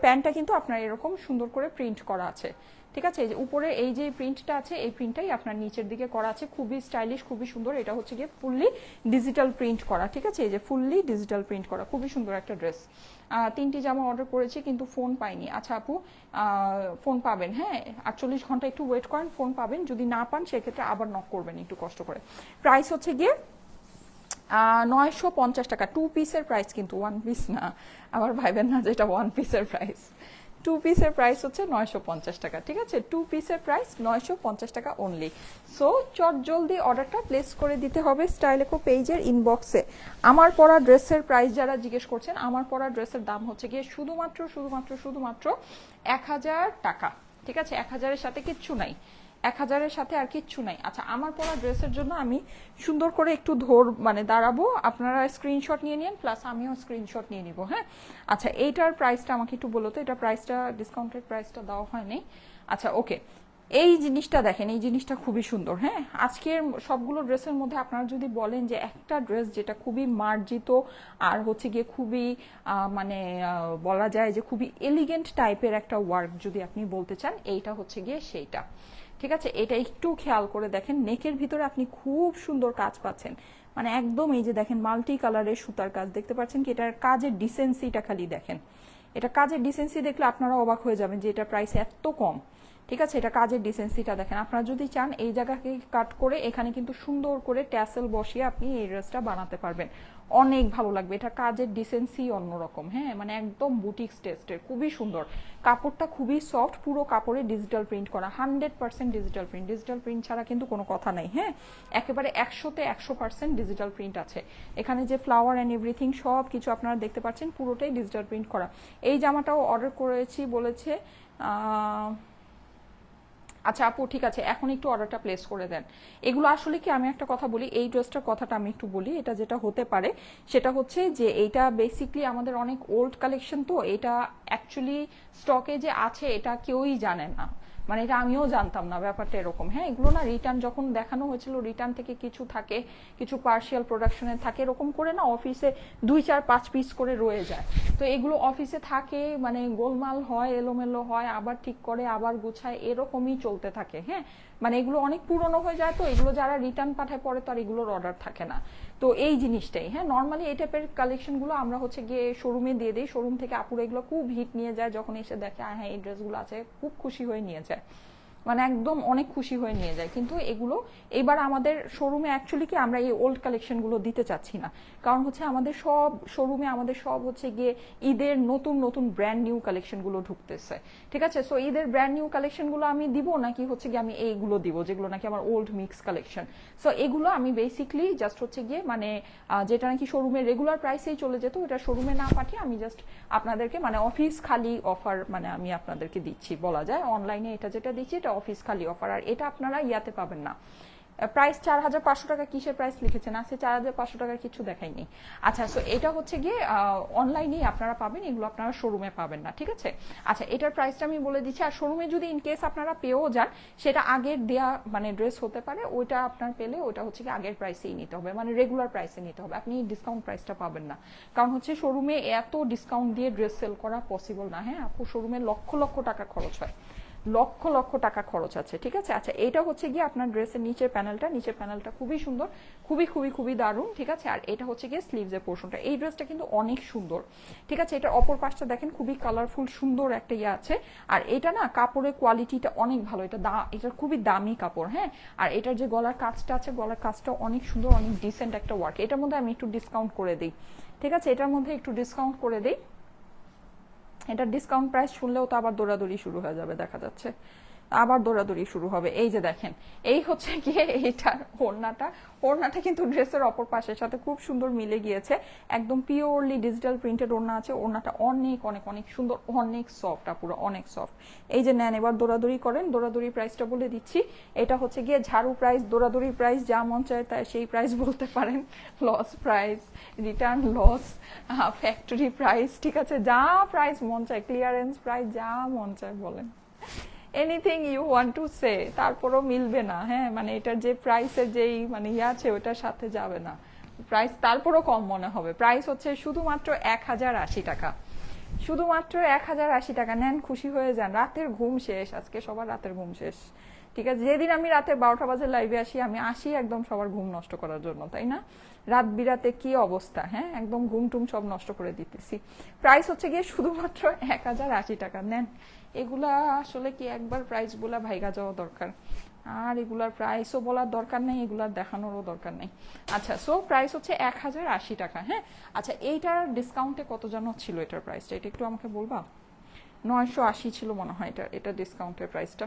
প্যান্টটা কিন্তু আপনার এরকম সুন্দর করে প্রিন্ট করা আছে, ঠিক আছে? এই যে উপরে এই যে প্রিন্টটা আছে এই প্রিন্টটাই আপনার নিচের দিকে করা আছে, খুবই স্টাইলিশ, খুবই সুন্দর। এটা হচ্ছে গিয়ে ফুললি ডিজিটাল প্রিন্ট করা, ঠিক আছে? এই যে ফুললি ডিজিটাল প্রিন্ট করা, খুবই সুন্দর একটা ড্রেস। 3টি জামা অর্ডার করেছি কিন্তু ফোন পাইনি। আচ্ছা আপু, ফোন পাবেন। হ্যাঁ, 48 ঘন্টা একটু ওয়েট করেন, ফোন পাবেন। যদি না পান সেক্ষেত্রে আবার নক করবেন একটু কষ্ট করে। প্রাইস হচ্ছে গিয়ে 950 টাকা। 2 পিসের প্রাইস কিন্তু, 1 পিস না, আবার ভাইবেন না যে এটা 1 পিসের প্রাইস। টু পিসের প্রাইস হচ্ছে 950 টাকা, ঠিক আছে? টু পিসের প্রাইস 950 টাকা অনলি। সো চট জলদি অর্ডারটা প্লেস করে দিতে হবে স্টাইলেকো পেজের ইনবক্সে। আমার পরা ড্রেসের প্রাইস যারা জিজ্ঞেস করছেন, আমার পরা ড্রেসের দাম হচ্ছে গিয়ে শুধুমাত্র 1000 টাকা, ঠিক আছে? 1000-এর সাথে কিচ্ছু নাই, 1000-এর সাথে আর কিচ্ছু নাই। আচ্ছা, আমার পরা ড্রেসের জন্য আমি সুন্দর করে একটু দাঁড়াবো, আপনারা স্ক্রিনশট নিয়ে নিন, প্লাস আমিও স্ক্রিনশট নিয়ে নিব, হ্যাঁ? আচ্ছা, এইটার প্রাইসটা আমাকে একটু বলো তো, এটা প্রাইসটা ডিসকাউন্টেড প্রাইসটা দেওয়া হয়নি। আচ্ছা, ওকে, এই জিনিসটা দেখেন, এই জিনিসটা খুবই সুন্দর, হ্যাঁ? আজকের সবগুলো ড্রেসের মধ্যে আপনারা যদি বলেন যে একটা ড্রেস যেটা খুবই মার্জিত আর হচ্ছে গিয়ে খুবই বলা যায় যে খুবই এলিগেন্ট টাইপের একটা ওয়ার্ক যদি আপনি বলতে চান, এইটা হচ্ছে গিয়ে সেইটা, ঠিক আছে? এটা একটু খেয়াল করে দেখেন, নেকের ভিতরে আপনি খুব সুন্দর কাজ পাচ্ছেন, মানে একদম এই যে দেখেন মাল্টি কালারের সুতার কাজ দেখতে পাচ্ছেন কি, এটার কাজের ডিসেন্সিটা খালি দেখেন, এটা কাজের ডিসেন্সি দেখলে আপনারা অবাক হয়ে যাবেন যে এটা প্রাইস এত কম, ঠিক আছে? এটা কাজের ডিসেন্সিটা দেখেন। আপনারা যদি চান এই জায়গাকে কাট করে এখানে কিন্তু সুন্দর করে ট্যাসেল বসিয়ে আপনি এই ড্রেসটা বানাতে পারবেন, অনেক ভালো লাগবে। এটা কাজের ডিসেন্সি অন্যরকম, হ্যাঁ, মানে একদম বুটিক্স টেস্টের, খুবই সুন্দর। কাপড়টা খুবই সফট, পুরো কাপড়ে ডিজিটাল প্রিন্ট করা, 100% ডিজিটাল প্রিন্ট। ডিজিটাল প্রিন্ট ছাড়া কিন্তু কোনো কথা নাই, হ্যাঁ, একেবারে 100-তে 100% ডিজিটাল প্রিন্ট আছে এখানে। যে ফ্লাওয়ার অ্যান্ড এভরিথিং সব কিছু আপনারা দেখতে পাচ্ছেন, পুরোটাই ডিজিটাল প্রিন্ট করা। এই জামাটাও অর্ডার করেছি বলেছে, আচ্ছা আপু, ঠিক আছে, এখন একটু অর্ডারটা প্লেস করে দেন। এগুলো আসলে কি, আমি একটা কথা বলি, এই ড্রেসটার কথাটা আমি একটু বলি। এটা যেটা হতে পারে সেটা হচ্ছে যে এইটা বেসিকলি আমাদের অনেক ওল্ড কালেকশন, তো এটা অ্যাকচুয়ালি স্টকে যে আছে এটা কেউই জানে না, মানে এটা আমিও জানতাম না, ব্যাপারটা এরকম। হ্যাঁ, এগুলো না রিটার্ন যখন দেখানো হয়েছিল, রিটার্ন থেকে কিছু থাকে, কিছু পার্শিয়াল প্রোডাকশনে থাকে, এরকম করে না অফিসে 2-4-5 পিস করে রয়ে যায়। তো এগুলো অফিসে থাকে, মানে গোলমাল হয়, এলোমেলো হয়, আবার ঠিক করে আবার গুছায়, এরকমই চলতে থাকে। হ্যাঁ, মানে এগুলো অনেক পুরনো হয়ে যায়, তো এগুলো যারা রিটার্ন পাঠায় পরে তো আর এগুলোর অর্ডার থাকে না। তো এই জিনিসটাই, হ্যাঁ, নর্মালি এই টাইপের কালেকশনগুলো আমরা হচ্ছে গিয়ে শোরুমে দিয়ে দিই, শোরুম থেকে আপুরা এগুলো খুব হিট নিয়ে যায়, যখন এসে দেখে হ্যাঁ এই ড্রেসগুলো আছে, খুব খুশি হয়ে নিয়ে যায়, মানে একদম অনেক খুশি হয়ে নিয়ে যায়। কিন্তু এগুলো এবার আমাদের শোরুমে অ্যাকচুয়ালি কি আমরা এই ওল্ড কালেকশনগুলো দিতে চাচ্ছি না, কারণ হচ্ছে আমাদের সব শোরুমে আমাদের সব হচ্ছে গিয়ে ঈদের নতুন নতুন ব্র্যান্ড নিউ কালেকশনগুলো ঢুকতেছে, ঠিক আছে? সো ঈদের ব্র্যান্ড নিউ কালেকশনগুলো আমি দিব নাকি হচ্ছে গিয়ে আমি এইগুলো দিব যেগুলো নাকি আমার ওল্ড মিক্স কালেকশন। সো এগুলো আমি বেসিকলি জাস্ট হচ্ছে গিয়ে মানে যেটা নাকি শোরুমে রেগুলার প্রাইসেই চলে যেত, এটা শোরুমে না পাঠিয়ে আমি জাস্ট আপনাদেরকে মানে অফিস খালি অফার মানে আমি আপনাদেরকে দিচ্ছি, বলা যায় অনলাইনে এটা যেটা দিচ্ছি এটা অফিস খালি অফার। আর এটা আপনারা ইয়াতে পাবেন না। প্রাইস 4500 টাকা, কিসের প্রাইস লিখেছেন? আছে 4500 টাকার কিছু দেখাইনি। আচ্ছা, সো এটা হচ্ছে গিয়ে অনলাইনেই আপনারা পাবেন, এগুলো আপনারা শোরুমে পাবেন না, ঠিক আছে? আচ্ছা, এটার প্রাইসটা আমি বলে দিচ্ছি। আর শোরুমে যদি ইন কেস আপনারা পেয়েও যান, সেটা আগের দেয়া মানে ড্রেস হতে পারে, ওইটা আপনার পেলে ওইটা হচ্ছে কি আগের প্রাইসেই নিতে হবে, মানে রেগুলার প্রাইসে নিতে হবে, আপনি ডিসকাউন্ট প্রাইসটা পাবেন না। কারণ হচ্ছে শোরুমে এত ডিসকাউন্ট দিয়ে ড্রেস সেল করা পসিবল না। হ্যাঁ আপু, শোরুমে লক্ষ লক্ষ টাকা খরচ হয়, লক্ষ লক্ষ টাকা খরচ আছে, ঠিক আছে? আচ্ছা, এটা হচ্ছে গিয়ে আপনার ড্রেসের নিচের প্যানেলটা খুবই সুন্দর, খুবই খুবই খুবই দারুণ, ঠিক আছে? আর এটা হচ্ছে গিয়ে স্লিভসের পোর্শনটা। এই ড্রেসটা কিন্তু অনেক সুন্দর, ঠিক আছে? এটার অপর পাশটা দেখেন, খুবই কালারফুল সুন্দর একটা ইয়ে আছে। আর এটা না কাপড়ের কোয়ালিটিটা অনেক ভালো, এটার খুবই দামি কাপড়। হ্যাঁ, আর এটার যে গলার কাজটা আছে, গলার কাজটা অনেক সুন্দর, অনেক ডিসেন্ট একটা ওয়ার্ক। এটার মধ্যে আমি একটু ডিসকাউন্ট করে দিই, ঠিক আছে? এটার মধ্যে একটু ডিসকাউন্ট করে দিই। এটা ডিসকাউন্ট প্রাইস শুনলেও তো আবার দৌড়াদৌড়ি শুরু হয়ে যাবে, দেখা যাচ্ছে আবার দৌড়াদৌড়ি শুরু হবে। এই যে দেখেন, এই হচ্ছে গিয়ে এইটার ওড়নাটা কিন্তু ড্রেসের অপর পাশের সাথে খুব সুন্দর মিলে গিয়েছে, একদম পিওরলি ডিজিটাল প্রিন্টেড ওড়না আছে। ওড়নাটা অনেক অনেক অনেক সুন্দর, অনেক সফট, পুরো অনেক সফট। এই যে নেন, এবার দৌড়াদৌড়ি করেন। দৌড়াদৌড়ি প্রাইসটা বলে দিচ্ছি, এটা হচ্ছে গিয়ে ঝাড়ু প্রাইস, দৌড়াদৌড়ির প্রাইস যা মন চায় তাই সেই প্রাইস বলতে পারেন, loss price, return loss, factory price, ঠিক আছে? যা প্রাইস মন চায়, ক্লিয়ারেন্স প্রাইস, যা মন চায় বলেন, anything you want to say, তারপরও মিলবে না। হ্যাঁ, মানে এটার যে প্রাইসের যেই মানে ইয়ে আছে ওটার সাথে যাবে না প্রাইস, তারপরও কম মনে হবে। প্রাইস হচ্ছে শুধুমাত্র 1080 টাকা, শুধুমাত্র 1080 টাকা। নেন, খুশি হয়ে যান, রাতের ঘুম শেষ, আজকে সবার রাতের ঘুম শেষ, ঠিক আছে? যেদিন আমি রাতে 12টা বাজে লাইভে আসি, আমি আসি একদম সবার ঘুম নষ্ট করার জন্য, তাই না? রাত বিরাতে কি অবস্থা, হ্যাঁ, একদম ঘুম টুম সব নষ্ট করে দিতেছি। প্রাইস হচ্ছে গিয়ে শুধুমাত্র 1080 টাকা। নেন, এগুলা আসলে কি একবার প্রাইস বলা ভাইগা যাওয়া দরকার, আর এগুলার প্রাইসও বলার দরকার নেই, এগুলার দেখানোরও দরকার নেই। আচ্ছা, সো প্রাইস হচ্ছে 1080 টাকা। হ্যাঁ, আচ্ছা, এইটার ডিসকাউন্টে কত যেন ছিল এটার প্রাইসটা, এটা একটু আমাকে বলবা? 980 ছিল মনে হয় এটা ডিসকাউন্টের প্রাইসটা।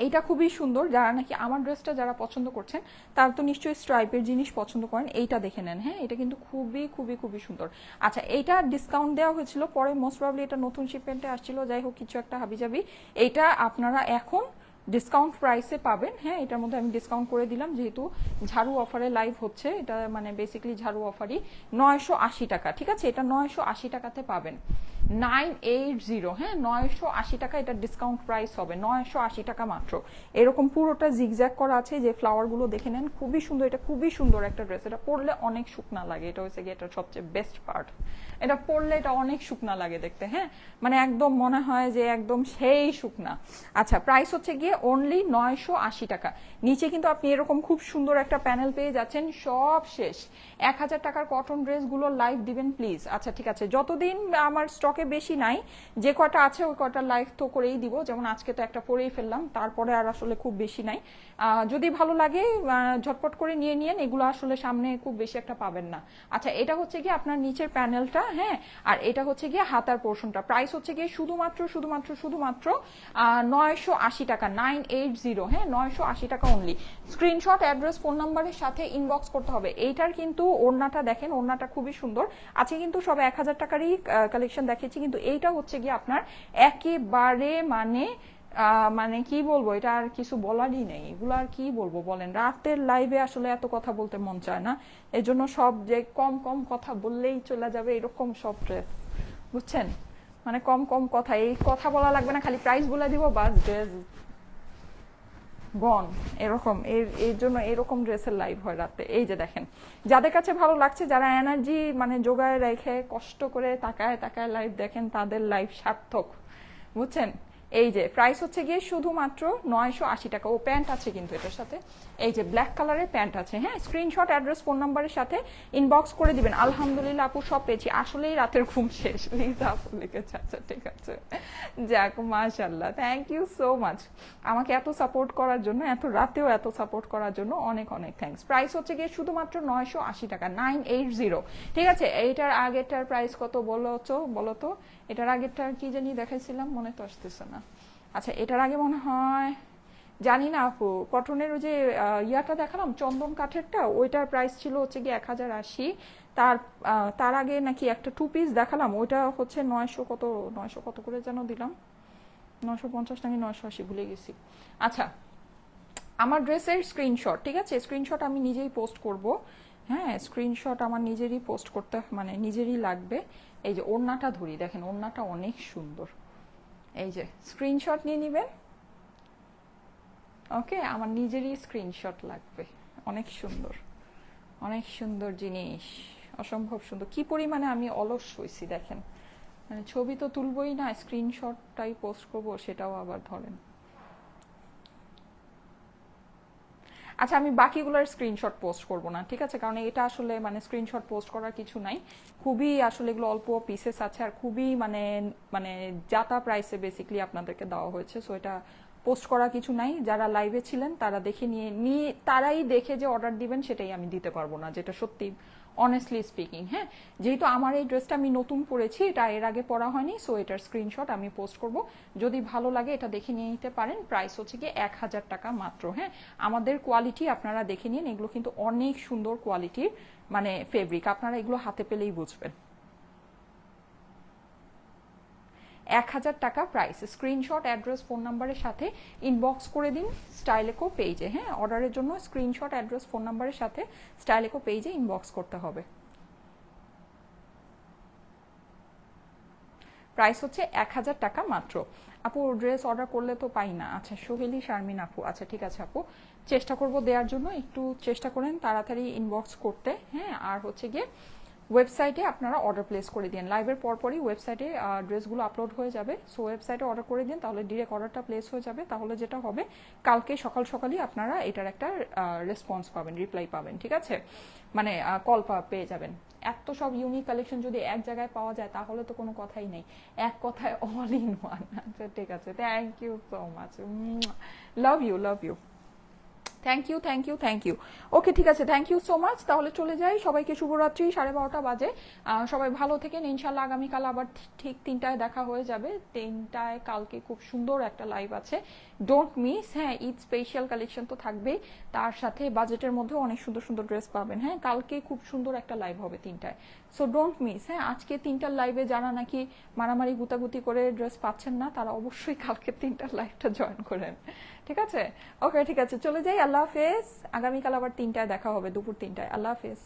এইটা খুবই সুন্দর, যারা নাকি আমার ড্রেসটা যারা পছন্দ করছেন তারা তো নিশ্চয়ই স্ট্রাইপের জিনিস পছন্দ করেন, এইটা দেখে নেন। হ্যাঁ, এটা কিন্তু খুবই খুবই খুবই সুন্দর। আচ্ছা, এইটা ডিসকাউন্ট দেওয়া হয়েছিল, পরে মোস্ট প্রবাবলি এটা নতুন শিপমেন্টে আসছিল, যাই হোক কিছু একটা হাবিজাবি। এইটা আপনারা এখন ডিসকাউন্ট প্রাইসে পাবেন। হ্যাঁ, এটার মধ্যে আমি ডিসকাউন্ট করে দিলাম, যেহেতু ঝাড়ু অফারে লাইভ হচ্ছে, এটা মানে বেসিক্যালি ঝাড়ু অফারই 980 টাকা। ঠিক আছে, এটা 980 টাকাতে পাবেন। 980, হ্যাঁ 980 টাকা এটা ডিসকাউন্ট প্রাইস হবে, 980 টাকা মাত্র। এরকম পুরোটা জিগজ্যাগ করা আছে, যে ফ্লাওয়ার গুলো দেখে নেন, খুবই সুন্দর। এটা খুবই সুন্দর একটা ড্রেস, এটা পরলে অনেক শুকনা লাগে, এটা হচ্ছে গিয়ে এটার সবচেয়ে বেস্ট পার্ট। এটা পরলে এটা অনেক শুকনা লাগে দেখতে, হ্যাঁ মানে একদম মনে হয় যে একদম সেই শুকনা। আচ্ছা, প্রাইস হচ্ছে গিয়ে অনলি 980 টাকা। নিচে কিন্তু আপনি এরকম খুব সুন্দর একটা প্যানেল পেয়ে যাচ্ছেন। সব শেষ, 1000 টাকার কটন ড্রেসগুলো লাইভ দিবেন প্লিজ। আচ্ছা ঠিক আছে, যতদিন আমার স্টকে বেশি নাই, যে কটা আছে ওই কটা লাইভ তো করেই দিব, যেমন আজকে তো একটা পরেই ফেললাম, তারপরে আর আসলে খুব বেশি নাই। যদি ভালো লাগে ঝটপট করে নিয়ে নিয়েন, এগুলো আসলে সামনে খুব বেশি একটা পাবেন না। আচ্ছা, এটা হচ্ছে গিয়ে আপনার নিচের প্যানেলটা, হ্যাঁ, আর এটা হচ্ছে গিয়ে হাতার পোর্শনটা। প্রাইস হচ্ছে গিয়ে শুধুমাত্র 980 টাকা, 980, হ্যাঁ 980 টাকা অনলি। স্ক্রিনশট, অ্যাড্রেস, ফোন নাম্বারের সাথে ইনবক্স করতে হবে। এইটার কিন্তু ওড়নাটা দেখেন, ওড়নাটা খুবই সুন্দর আছে, কিন্তু সব 1000 টাকারই কালেকশন দেখিয়েছি, কিন্তু এইটা হচ্ছে গিয়ে আপনার একেবারে মানে কি বলবো, এটা আর কিছু বলারই নেই। এগুলো আর কি বলবো বলেন, রাতের লাইভে আসলে এত কথা বলতে মন চায় না, এজন্য সব যে কম কম কথা বললেই চলে যাবে এরকম সব ড্রেস, বুঝছেন, মানে কম কম কথা, এই কথা বলা লাগবে না, খালি প্রাইস বলে দিব বাস, ড্রেস গন, এরকম। এর জন্য এরকম ড্রেসের লাইভ হয় রাতে। এই যে দেখেন, যাদের কাছে ভালো লাগছে, যারা এনার্জি মানে জোগায় রেখে কষ্ট করে তাকায় তাকায় লাইভ দেখেন, তাদের লাইভ সার্থক, বুঝছেন। এই যে প্রাইস হচ্ছে গিয়ে শুধুমাত্র 980 টাকা। ও প্যান্ট আছে কিন্তু এটার সাথে, এই যে ব্ল্যাক কালারের প্যান্ট আছে। হ্যাঁ, স্ক্রিনশট, অ্যাড্রেস, ফোন নাম্বারের সাথে ইনবক্স করে দিবেন। আলহামদুলিল্লাহ আপু সব পেয়েছি, আসলেই রাতের ঘুম শেষ, লিজা আপু লিখেছে। আচ্ছা ঠিক আছে, যাক মাশাআল্লাহ, থ্যাংক ইউ সো মাচ আমাকে এত সাপোর্ট করার জন্য, এত রাতেও এত সাপোর্ট করার জন্য অনেক অনেক থ্যাঙ্কস। প্রাইস হচ্ছে গিয়ে শুধুমাত্র 980 টাকা, 980। ঠিক আছে, এইটার আগেরটার প্রাইস কত বলো তো, এটার আগেরটার কি জানি দেখাইছিলাম, মনে তো আসতেছে না। আচ্ছা, এটার আগে মনে হয় জানি না আপু, কটনের ওই যে ইয়াটা দেখালাম চন্দন কাঠেরটা, ওইটার প্রাইস ছিল হচ্ছে গিয়ে 1080। তার আগে নাকি একটা 2 পিস দেখালাম, ওইটা হচ্ছে 900 কত করে যেন দিলাম, 950 নাকি 980 ভুলে গেছি। আচ্ছা, আমার ড্রেসের স্ক্রিনশট, ঠিক আছে, স্ক্রিনশট আমি নিজেই পোস্ট করব। হ্যাঁ, স্ক্রিনশট আমার নিজেরই পোস্ট করতে, মানে নিজেরই লাগবে। এই যে ওড়নাটা ধরি, দেখেন ওড়নাটা অনেক সুন্দর। এই যে স্ক্রিনশট নিয়ে নিবেন। ওকে, আমার নিজেরই স্ক্রিনশট লাগবে। অনেক সুন্দর, অনেক সুন্দর জিনিস, অসম্ভব সুন্দর। কি পরিমাণে আমি অলস হয়েছি দেখেন, মানে ছবি তো তুলবই না, স্ক্রিনশটটাই পোস্ট করব, সেটাও আবার ধরেন। আচ্ছা, আমি বাকিগুলোর স্ক্রিনশট পোস্ট করব না, ঠিক আছে, কারণ এটা আসলে মানে স্ক্রিনশট পোস্ট করার কিছু নাই, খুবই আসলে এগুলো অল্প পিসেস আছে, আর খুবই মানে মানে যাতা প্রাইসে বেসিক্যালি আপনাদেরকে দেওয়া হয়েছে, সো এটা পোস্ট করা কিছু নাই। যারা লাইভে ছিলেন তারা দেখে নিয়ে তারাই দেখে যে অর্ডার দিবেন, সেটাই আমি দিতে পারবো না, যেটা সত্যি অনেস্টলি স্পিকিং। হ্যাঁ, যেহেতু আমার এই ড্রেসটা আমি নতুন পরেছি, এটা এর আগে পরা হয়নি, সো এটার স্ক্রিনশট আমি পোস্ট করব। যদি ভালো লাগে এটা দেখে নিয়ে নিতে পারেন। প্রাইস হচ্ছে গিয়ে 1000 টাকা মাত্র। হ্যাঁ, আমাদের কোয়ালিটি আপনারা দেখে নিন, এগুলো কিন্তু অনেক সুন্দর কোয়ালিটির মানে ফেব্রিক, আপনারা এগুলো হাতে পেলেই বুঝবেন। 1000 টাকা প্রাইস। স্ক্রিনশট, অ্যাড্রেস, ফোন নাম্বারের সাথে ইনবক্স করে দিন স্টাইলেকো পেজে। হ্যাঁ, অর্ডারের জন্য স্ক্রিনশট, অ্যাড্রেস, ফোন নাম্বারের সাথে স্টাইলেকো পেজে ইনবক্স করতে হবে। প্রাইস হচ্ছে 1000 টাকা মাত্র। আপু ড্রেস অর্ডার করলে তো পাই না। আচ্ছা, সোহেলি শারমিন আপু, আচ্ছা ঠিক আছে আপু, চেষ্টা করব দেওয়ার জন্য, একটু চেষ্টা করেন তাড়াতাড়ি ইনবক্স করতে। হ্যাঁ, আর হচ্ছে গিয়ে ওয়েবসাইটে আপনারা অর্ডার প্লেস করে দিন, লাইভের পরপরই ওয়েবসাইটে ড্রেসগুলো আপলোড হয়ে যাবে, সো ওয়েবসাইটে অর্ডার করে দিন, তাহলে ডিরেক্ট অর্ডারটা প্লেস হয়ে যাবে। তাহলে যেটা হবে, কালকে সকালই আপনারা এটার একটা রেসপন্স পাবেন, রিপ্লাই পাবেন, ঠিক আছে, মানে কল পেয়ে যাবেন। এত সব ইউনিক কালেকশন যদি এক জায়গায় পাওয়া যায় তাহলে তো কোনো কথাই নেই, এক কথায় অল ইন ওয়ান। আচ্ছা ঠিক আছে, thank you so much, love you. Thank you thank you thank you. Okay ঠিক আছে, থ্যাংক ইউ সো মাচ। তাহলে চলে যাই, সবাইকে শুভরাত্রি। 12:30 বাজে। সবাই ভালো থেকেন। ইনশাল্লাহ আগামীকাল আবার ঠিক 3টায় দেখা হয়ে যাবে। 3টায় কালকে খুব সুন্দর একটা লাইভ আছে, ডোন্ট মিস। হ্যাঁ, ঈদ স্পেশাল কালেকশন তো থাকবেই, তার সাথে বাজেটের মধ্যে অনেক সুন্দর সুন্দর ড্রেস পাবেন। হ্যাঁ, কালকে খুব সুন্দর একটা লাইভ হবে 3টায়, সো ডোন্ট মিস। হ্যাঁ, আজকে 3টার লাইভে যারা নাকি মারামারি গুতাগুতি করে ড্রেস পাচ্ছেন না, তারা অবশ্যই কালকে 3টার লাইভটা জয়েন করেন। ঠিক আছে, ওকে ঠিক আছে, চলে যাই। আল্লাহ হাফেজ। আগামীকাল আবার 3টায় দেখা হবে, দুপুর 3টায়। আল্লাহ হাফেজ।